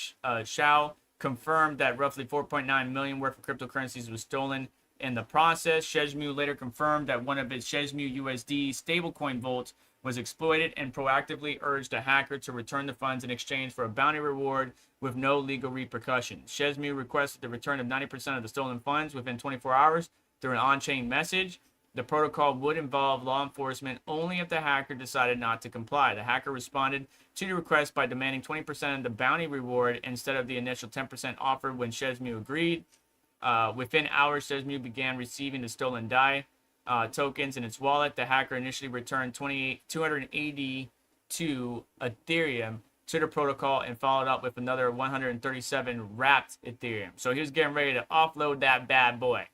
Shao confirmed that roughly 4.9 million worth of cryptocurrencies was stolen in the process. Shezmu later confirmed that one of its Shezmu USD stablecoin vaults was exploited and proactively urged a hacker to return the funds in exchange for a bounty reward with no legal repercussions. Shezmu requested the return of 90% of the stolen funds within 24 hours through an on-chain message. The protocol would involve law enforcement only if the hacker decided not to comply. The hacker responded to the request by demanding 20% of the bounty reward instead of the initial 10% offered when Shezmu agreed. Within hours, Shezmu began receiving the stolen DAI tokens in its wallet. The hacker initially returned 282 Ethereum to the protocol and followed up with another 137 wrapped Ethereum. So he was getting ready to offload that bad boy.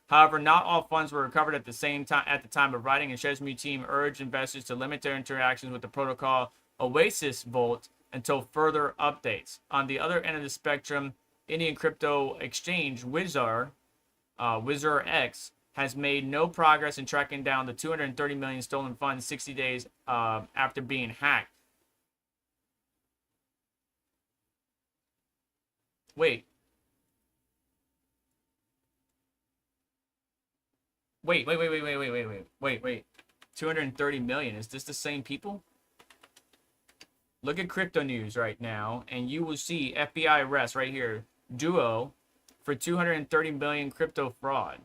However, not all funds were recovered at the same time at the time of writing, and Shezmu team urged investors to limit their interactions with the protocol Oasis Vault until further updates. On the other end of the spectrum, Indian crypto exchange Wizar X has made no progress in tracking down the 230 million stolen funds 60 days after being hacked. Wait. 230 million. Is this the same people? Look at crypto news right now, and you will see FBI arrest right here. Duo for 230 million crypto fraud.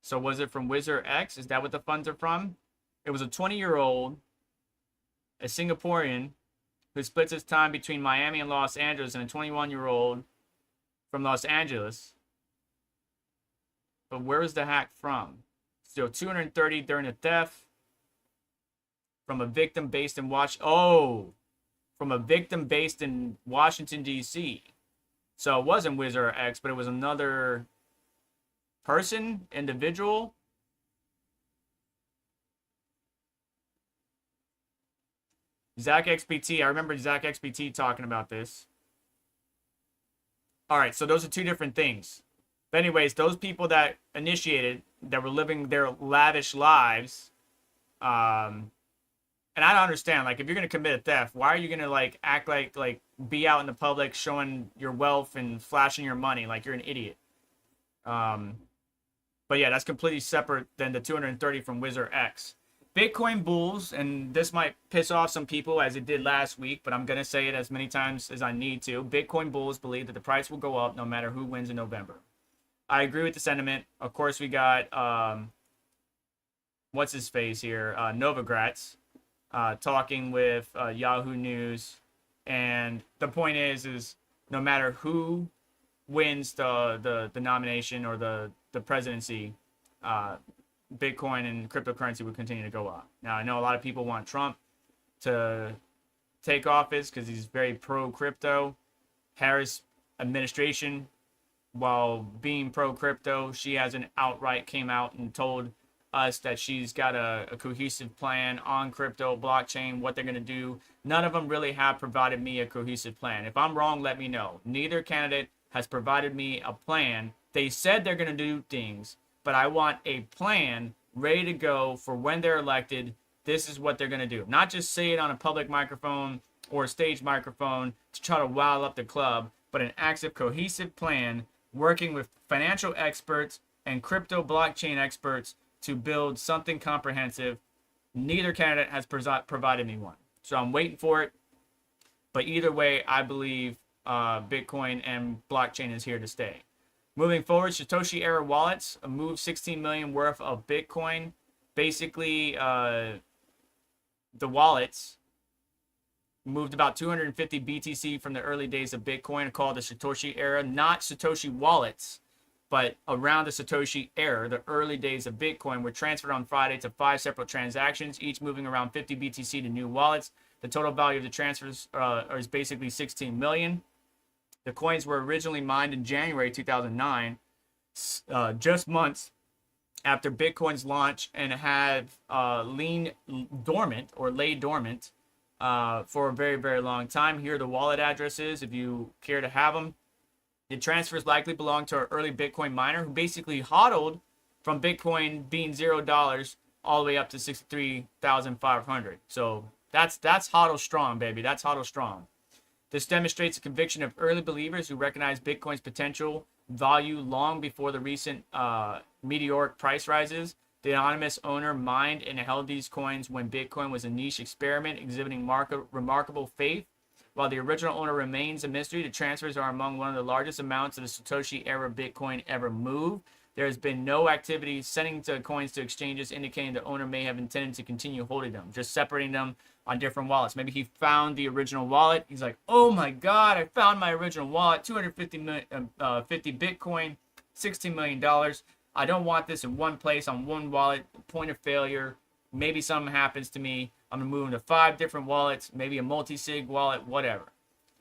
So was it from Wizard X? Is that what the funds are from? It was a 20-year-old, a Singaporean, who splits his time between Miami and Los Angeles, and a 21-year-old from Los Angeles. But where was the hack from? So 230 during a theft from a victim based in from a victim based in Washington, D.C. So it wasn't Wizard X, but it was another person, individual. Zach XBT. I remember Zach XBT talking about this. All right, so those are two different things. But anyways, those people that initiated, that were living their lavish lives, and I don't understand, like, if you're going to commit a theft, why are you going to, like, act like be out in the public showing your wealth and flashing your money like you're an idiot? But yeah, that's completely separate than the 230 from Wizard X. Bitcoin bulls, and this might piss off some people as it did last week, but I'm going to say it as many times as I need to. Bitcoin bulls believe that the price will go up no matter who wins in November. I agree with the sentiment. Of course, we got, what's his face here? Novogratz talking with Yahoo News. And the point is no matter who wins the nomination or the presidency, Bitcoin and cryptocurrency would continue to go up. Now, I know a lot of people want Trump to take office because he's very pro-crypto. Harris administration, while being pro-crypto, she hasn't outright came out and told us that she's got a cohesive plan on crypto, blockchain, what they're going to do. None of them really have provided me a cohesive plan. If I'm wrong, let me know. Neither candidate has provided me a plan. They said they're going to do things, but I want a plan ready to go for when they're elected. This is what they're going to do. Not just say it on a public microphone or a stage microphone to try to wow up the club, but an active, cohesive plan working with financial experts and crypto blockchain experts to build something comprehensive. Neither candidate has provided me one. So I'm waiting for it. But either way, I believe Bitcoin and blockchain is here to stay. Moving forward, Satoshi era wallets moved 16 million worth of Bitcoin basically the wallets moved about 250 BTC from the early days of Bitcoin, called the Satoshi era. Not Satoshi wallets, but around the Satoshi era, the early days of Bitcoin were transferred on Friday to 5 separate transactions, each moving around 50 BTC to new wallets. The total value of the transfers is basically 16 million. The coins were originally mined in January 2009, just months after Bitcoin's launch, and have lain dormant for a very, very long time. Here are the wallet addresses if you care to have them. The transfers likely belong to an early Bitcoin miner who basically hodled from Bitcoin being $0 all the way up to 63,500. So that's hodl strong, baby. That's hodl strong. This demonstrates a conviction of early believers who recognized Bitcoin's potential value long before the recent meteoric price rises. The anonymous owner mined and held these coins when Bitcoin was a niche experiment, exhibiting remarkable faith. While the original owner remains a mystery, the transfers are among one of the largest amounts of the Satoshi era Bitcoin ever moved. There has been no activity sending the coins to exchanges, indicating the owner may have intended to continue holding them, just separating them on different wallets. Maybe he found the original wallet. He's like, oh my God, I found my original wallet, 50 Bitcoin, $16 million. I don't want this in one place on one wallet. Point of failure. Maybe something happens to me. I'm going to move into 5 different wallets, maybe a multi-sig wallet, whatever.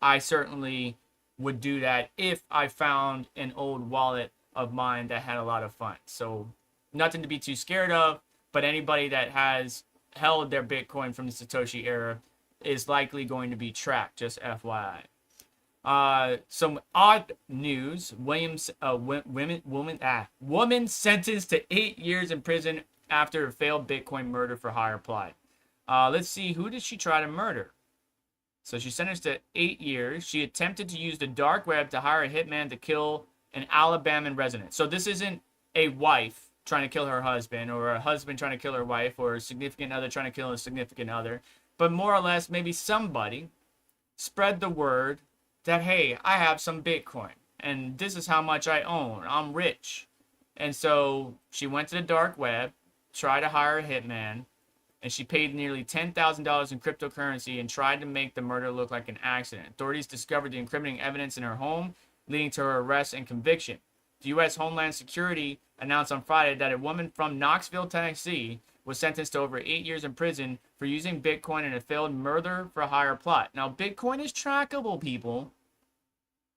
I certainly would do that if I found an old wallet of mine that had a lot of fun. So nothing to be too scared of, but anybody that has held their Bitcoin from the Satoshi era is likely going to be tracked, just FYI. Some odd news. Woman sentenced to 8 years in prison after a failed Bitcoin murder for hire applied. Let's see, who did she try to murder? So she sentenced to 8 years. She attempted to use the dark web to hire a hitman to kill an Alabama resident. So this isn't a wife trying to kill her husband, or a husband trying to kill her wife, or a significant other trying to kill a significant other, but more or less maybe somebody spread the word that, hey, I have some Bitcoin and this is how much I own. I'm rich. And so she went to the dark web, tried to hire a hitman, and she paid nearly $10,000 in cryptocurrency and tried to make the murder look like an accident. Authorities discovered the incriminating evidence in her home, leading to her arrest and conviction. The U.S. Homeland Security announced on Friday that a woman from Knoxville, Tennessee, was sentenced to over 8 years in prison for using Bitcoin in a failed murder for hire plot. Now, Bitcoin is trackable, people.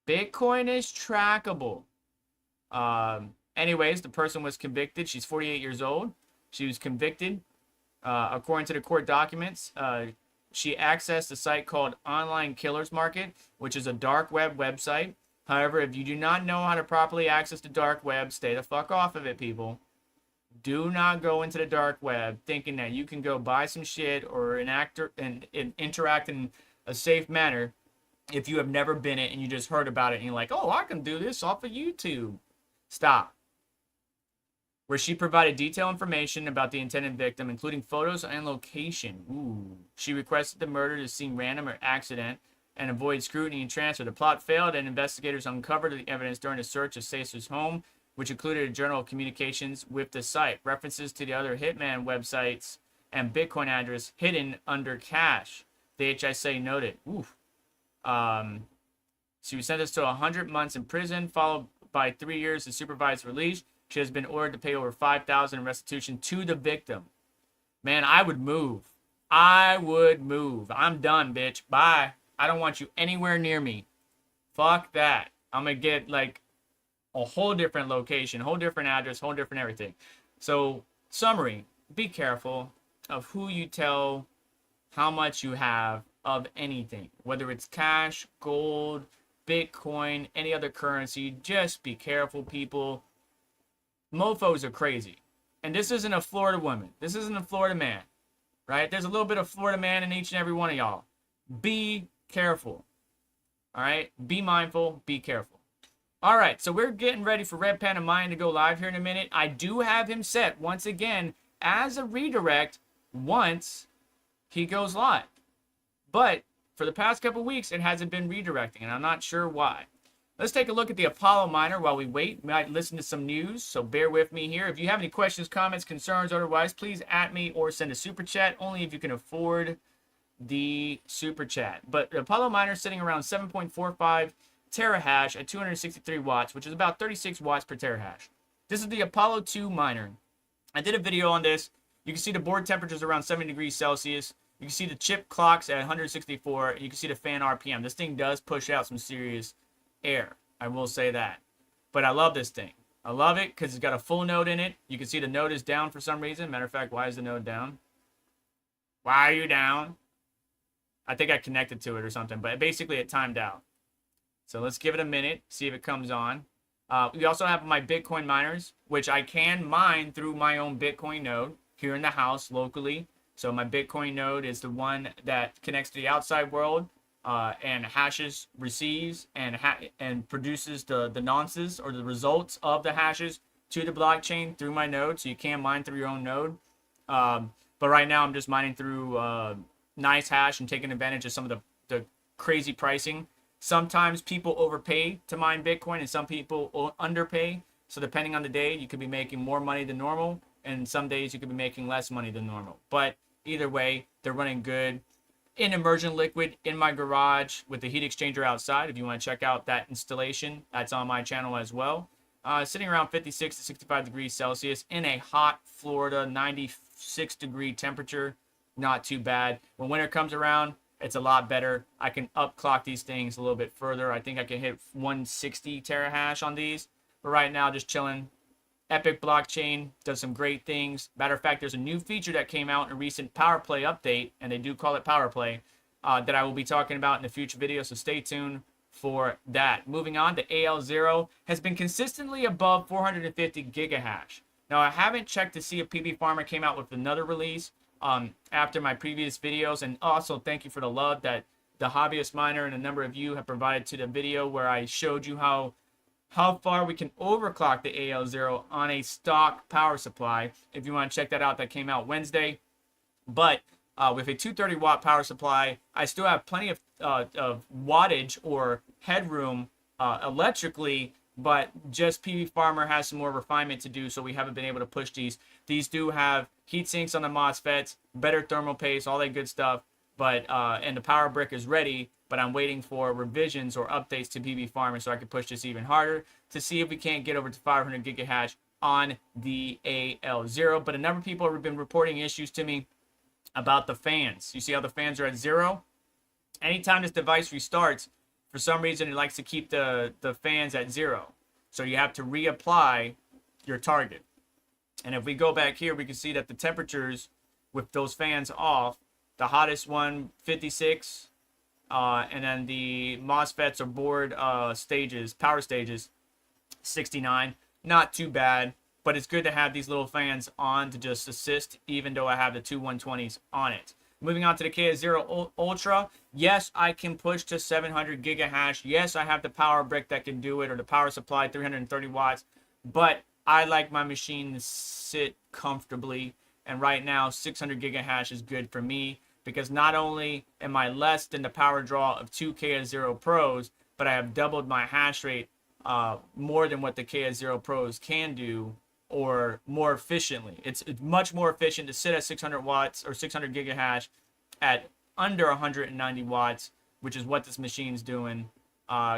Bitcoin is trackable. Anyways, the person was convicted. She's 48 years old. She was convicted. According to the court documents, she accessed a site called Online Killers Market, which is a dark web website. However, if you do not know how to properly access the dark web, stay the fuck off of it, people. Do not go into the dark web thinking that you can go buy some shit or interact in a safe manner if you have never been it and you just heard about it and you're like, oh, I can do this off of YouTube. Stop. Where she provided detailed information about the intended victim, including photos and location. Ooh. She requested the murder to seem random or accident and avoid scrutiny and transfer. The plot failed, and investigators uncovered the evidence during a search of Asus' home, which included a journal of communications with the site, references to the other hitman websites, and Bitcoin address hidden under cache. The HSA noted. Oof. She was sentenced to 100 months in prison, followed by 3 years of supervised release. She has been ordered to pay over $5,000 in restitution to the victim. Man, I would move. I'm done, bitch. Bye. I don't want you anywhere near me. Fuck that. I'm going to get like a whole different location, whole different address, whole different everything. So, summary. Be careful of who you tell how much you have of anything. Whether it's cash, gold, Bitcoin, any other currency. Just be careful, people. Mofos are crazy. And this isn't a Florida woman. This isn't a Florida man. Right? There's a little bit of Florida man in each and every one of y'all. Be careful. All right? Be mindful. Be careful. All right. So we're getting ready for Red Panda Mine to go live here in a minute. I do have him set once again as a redirect once he goes live. But for the past couple weeks, it hasn't been redirecting, and I'm not sure why. Let's take a look at the Apollo miner while we wait. We might listen to some news, so bear with me here. If you have any questions, comments, concerns, otherwise, please at me or send a super chat, only if you can afford the super chat. But the Apollo miner is sitting around 7.45 terahash at 263 watts, which is about 36 watts per terahash. This is the Apollo 2 miner. I did a video on this. You can see the board temperature is around 70 degrees Celsius. You can see the chip clocks at 164. You can see the fan RPM. This thing does push out some serious air. I will say that. But I love this thing. I love it because it's got a full node in it. You can see the node is down for some reason. Matter of fact, why is the node down? Why are you down? I think I connected to it or something, but basically it timed out. So let's give it a minute, see if it comes on. We also have my Bitcoin miners, which I can mine through my own Bitcoin node here in the house locally. So my Bitcoin node is the one that connects to the outside world and hashes, receives, and produces the nonces or the results of the hashes to the blockchain through my node. So you can mine through your own node. But right now I'm just mining through nice hash and taking advantage of some of the crazy pricing. Sometimes people overpay to mine Bitcoin and some people underpay. So depending on the day, you could be making more money than normal. And some days you could be making less money than normal. But either way, they're running good. In immersion liquid in my garage with the heat exchanger outside. If you want to check out that installation, that's on my channel as well. Sitting around 56 to 65 degrees Celsius in a hot Florida 96 degree temperature. Not too bad. When winter comes around, it's a lot better. I can upclock these things a little bit further. I think I can hit 160 terahash on these. But right now, just chilling. Epic blockchain does some great things. Matter of fact, there's a new feature that came out in a recent Power Play update, and they do call it Power Play, that I will be talking about in a future video, so stay tuned for that. Moving on, the AL0 has been consistently above 450 gigahash. Now, I haven't checked to see if PB Farmer came out with another release after my previous videos, and also thank you for the love that the hobbyist miner and a number of you have provided to the video where I showed you how far we can overclock the AL0 on a stock power supply. If you want to check that out, that came out Wednesday. But with a 230 watt power supply, I still have plenty of wattage or headroom electrically, but just PV Farmer has some more refinement to do, so we haven't been able to push these. These do have heat sinks on the MOSFETs, better thermal paste, all that good stuff. But and the power brick is ready, but I'm waiting for revisions or updates to PV Farmer so I can push this even harder to see if we can't get over to 500 gigahash on the AL0. But a number of people have been reporting issues to me about the fans. You see how the fans are at 0? Anytime this device restarts, for some reason it likes to keep the fans at 0. So you have to reapply your target. And if we go back here, we can see that the temperatures with those fans off, the hottest one, 56, and then the MOSFETs or board stages, power stages, 69. Not too bad, but it's good to have these little fans on to just assist, even though I have the two 120s on it. Moving on to the KS0 Ultra. Yes, I can push to 700 gigahash. Yes, I have the power brick that can do it, or the power supply, 330 watts. But I like my machine to sit comfortably. And right now, 600 gigahash is good for me, because not only am I less than the power draw of two KS0 Pros, but I have doubled my hash rate more than what the KS0 Pros can do, or more efficiently. It's much more efficient to sit at 600 watts or 600 gigahash at under 190 watts, which is what this machine's doing,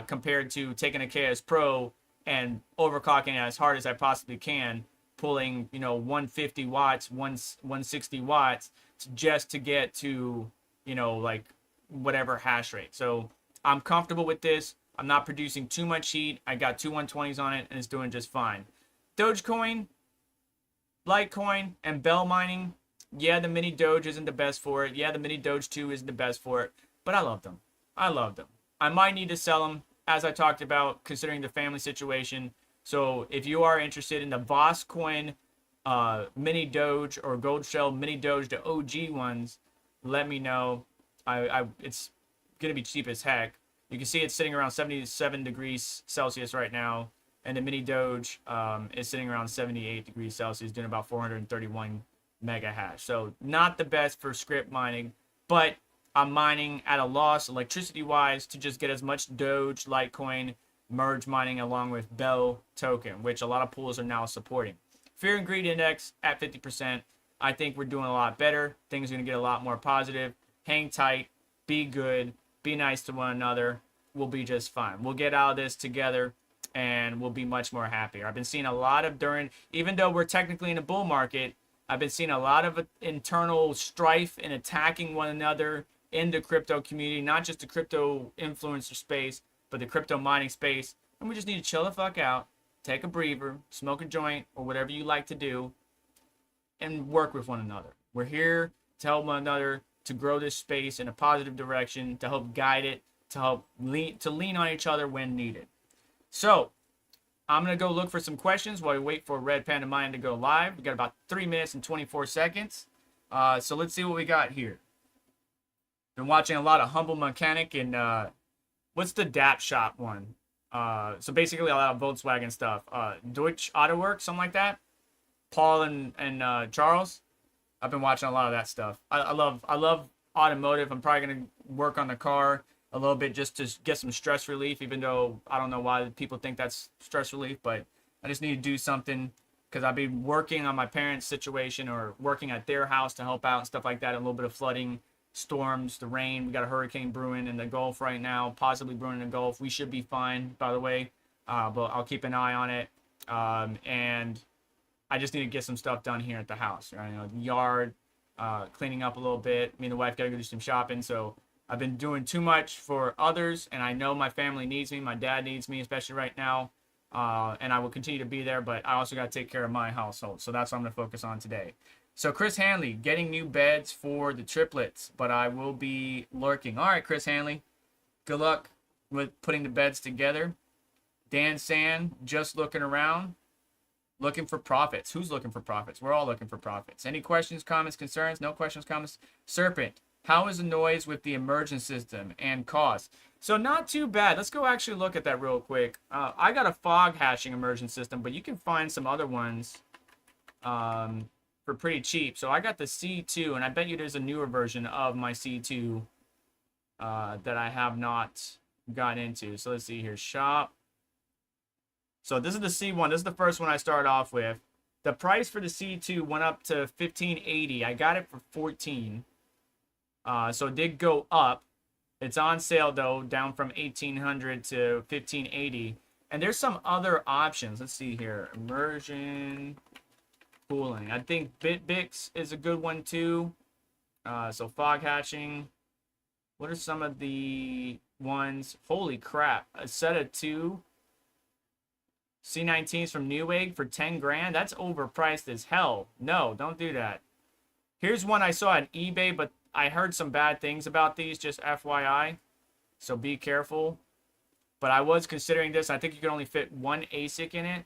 compared to taking a KS Pro and overclocking it as hard as I possibly can, pulling 150 watts, 160 watts just to get to like whatever hash rate. So I'm comfortable with this. I'm not producing too much heat. I got two 120s on it and it's doing just fine. Dogecoin, Litecoin, and Bell mining. Yeah, the mini Doge isn't the best for it. Yeah, the mini Doge 2 isn't the best for it. But I love them. I love them. I might need to sell them, as I talked about, considering the family situation. So if you are interested in the Voss Coin mini Doge or Gold Shell mini Doge, the OG ones, let me know. It's going to be cheap as heck. You can see it's sitting around 77 degrees Celsius right now. And the mini Doge is sitting around 78 degrees Celsius, doing about 431 mega hash. So not the best for script mining, but I'm mining at a loss electricity-wise to just get as much Doge, Litecoin, merge mining along with Bell token, which a lot of pools are now supporting. Fear and Greed Index at 50%. I think we're doing a lot better. Things are going to get a lot more positive. Hang tight. Be good. Be nice to one another. We'll be just fine. We'll get out of this together, and we'll be much more happier. I've been seeing a lot of even though we're technically in a bull market, I've been seeing a lot of internal strife and attacking one another in the crypto community, not just the crypto influencer space, but the crypto mining space. And we just need to chill the fuck out, take a breather, smoke a joint, or whatever you like to do, and work with one another. We're here to help one another to grow this space in a positive direction, to help guide it, to help lean on each other when needed. So I'm going to go look for some questions while we wait for Red Panda Mine to go live. We got about 3 minutes and 24 seconds. So let's see what we got here. Been watching a lot of Humble Mechanic and what's the DAP shop one? So basically a lot of Volkswagen stuff. Deutsche Auto Works, something like that. Paul and Charles. I've been watching a lot of that stuff. I love automotive. I'm probably going to work on the car a little bit just to get some stress relief, even though I don't know why people think that's stress relief, but I just need to do something because I've been working on my parents' situation or working at their house to help out and stuff like that. A little bit of flooding, storms, the rain. We got a hurricane brewing in the Gulf right now, possibly brewing in the Gulf. We should be fine, by the way, but I'll keep an eye on it. And I just need to get some stuff done here at the house, right? You know, the yard, cleaning up a little bit. Me and the wife got to go do some shopping, so I've been doing too much for others, and I know my family needs me. My dad needs me, especially right now, and I will continue to be there, but I also got to take care of my household, so that's what I'm going to focus on today. So Chris Hanley, getting new beds for the triplets, but I will be lurking. All right, Chris Hanley, good luck with putting the beds together. Dan Sand, just looking around, looking for profits. Who's looking for profits? We're all looking for profits. Any questions, comments, concerns? No questions, comments? Serpent, how is the noise with the immersion system and cost? So not too bad. Let's go actually look at that real quick. I got a fog hashing immersion system, but you can find some other ones for pretty cheap. So I got the C2, and I bet you there's a newer version of my C2 that I have not got into. So let's see here. Shop. So this is the C1. This is the first one I started off with. The price for the C2 went up to $1580. I got it for $14. So it did go up. It's on sale though, down from $1,800 to $1,580. And there's some other options. Let's see here. Immersion cooling. I think BitBix is a good one too. So fog hatching. What are some of the ones? Holy crap. A set of 2 C19s from Newegg for 10 grand. That's overpriced as hell. No, don't do that. Here's one I saw on eBay, but I heard some bad things about these, just FYI. So be careful. But I was considering this. I think you can only fit one ASIC in it.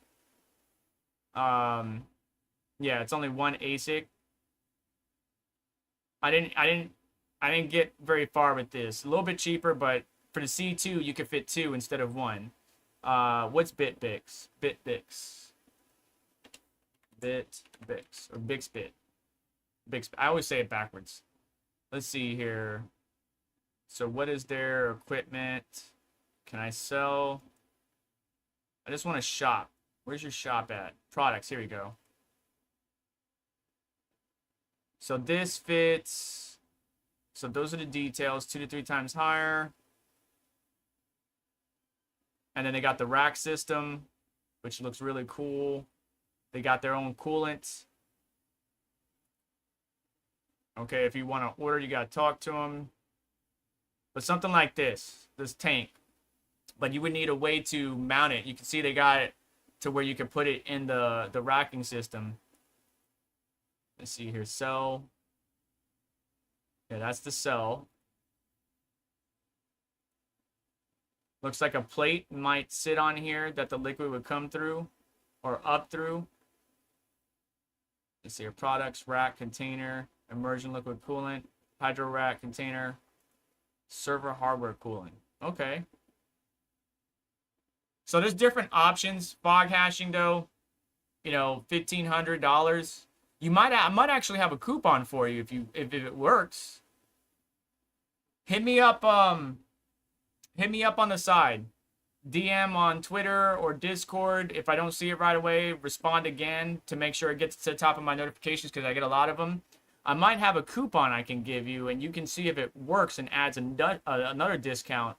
Yeah, it's only one ASIC. I didn't get very far with this. A little bit cheaper, but for the C2, you can fit 2 instead of 1. What's BitBix? BitBix. BitBix. Or Bixbit. Bixbit. I always say it backwards. Let's see here. So what is their equipment? Can I sell? I just want to shop. Where's your shop at? Products. Here we go. So this fits. So those are the details. 2 to 3 times higher. And then they got the rack system, which looks really cool. They got their own coolant. Okay, if you want to order, you got to talk to them. But something like this tank. But you would need a way to mount it. You can see they got it to where you can put it in the racking system. Let's see here, cell. Yeah, that's the cell. Looks like a plate might sit on here that the liquid would come through or up through. Let's see your products, rack, container, immersion liquid coolant, hydro rack, container, server hardware cooling. Okay. So there's different options. Fog hashing though, you know, $1,500. I might actually have a coupon for you if it works. Hit me up on the side. DM on Twitter or Discord. If I don't see it right away, respond again to make sure it gets to the top of my notifications because I get a lot of them. I might have a coupon I can give you, and you can see if it works and adds another discount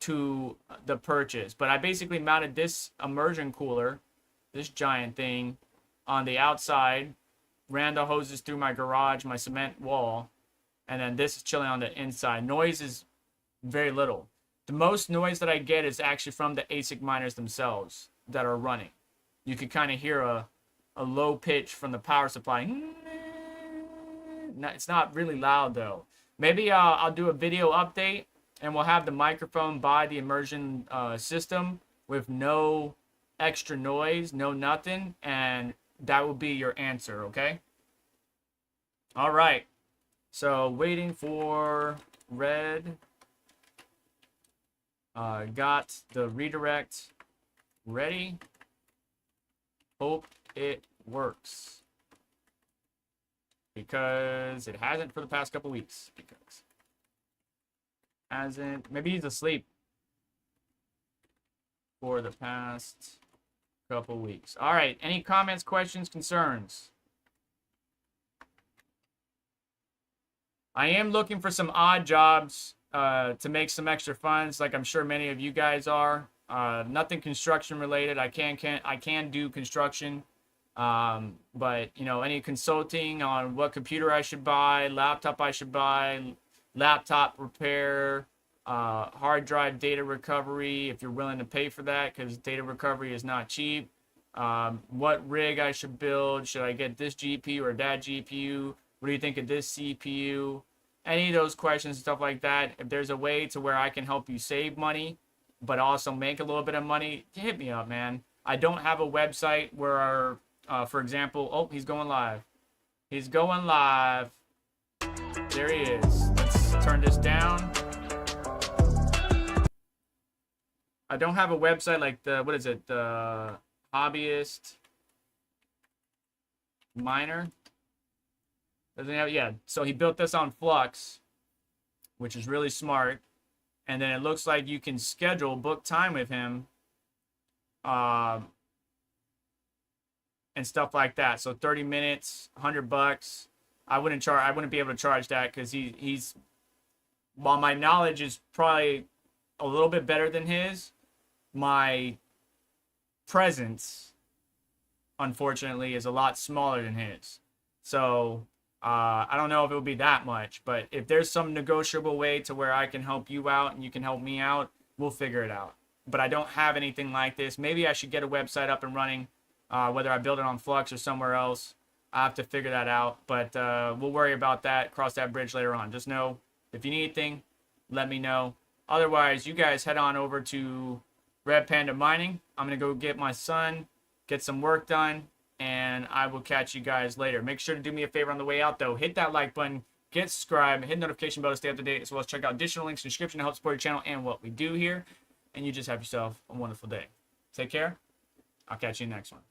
to the purchase. But I basically mounted this immersion cooler, this giant thing, on the outside, ran the hoses through my garage, my cement wall, and then this is chilling on the inside. Noise is very little. The most noise that I get is actually from the ASIC miners themselves that are running. You can kind of hear a low pitch from the power supply. It's not really loud though. Maybe I'll do a video update and we'll have the microphone by the immersion system with no extra noise, no nothing, and that will be your answer, okay? All right. So waiting for red. Got the redirect ready. Hope it works. Because it hasn't for the past couple weeks. Because hasn't. Maybe he's asleep for the past couple weeks. All right. Any comments, questions, concerns? I am looking for some odd jobs to make some extra funds, like I'm sure many of you guys are. Nothing construction related. I can do construction. But you know, any consulting on what computer I should buy, laptop I should buy, laptop repair, hard drive data recovery, if you're willing to pay for that, because data recovery is not cheap. What rig I should build, should I get this GPU or that GPU, what do you think of this CPU, any of those questions and stuff like that. If there's a way to where I can help you save money but also make a little bit of money, hit me up, man. I don't have a website where for example, oh, he's going live. He's going live. There he is. Let's turn this down. I don't have a website like the, what is it? The Hobbyist Miner. Doesn't have, yeah. So he built this on Flux, which is really smart. And then it looks like you can schedule, book time with him. And stuff like that. So 30 minutes, $100. I wouldn't be able to charge that because he's while my knowledge is probably a little bit better than his, my presence unfortunately is a lot smaller than his. So I don't know if it will be that much, but if there's some negotiable way to where I can help you out and you can help me out, we'll figure it out. But I don't have anything like this. Maybe I should get a website up and running. Whether I build it on Flux or somewhere else, I have to figure that out. But we'll worry about that, cross that bridge later on. Just know, if you need anything, let me know. Otherwise, you guys head on over to Red Panda Mining. I'm going to go get my son, get some work done, and I will catch you guys later. Make sure to do me a favor on the way out, though. Hit that like button, get subscribed, hit the notification bell to stay up to date, as well as check out additional links in the description to help support your channel and what we do here. And you just have yourself a wonderful day. Take care. I'll catch you in the next one.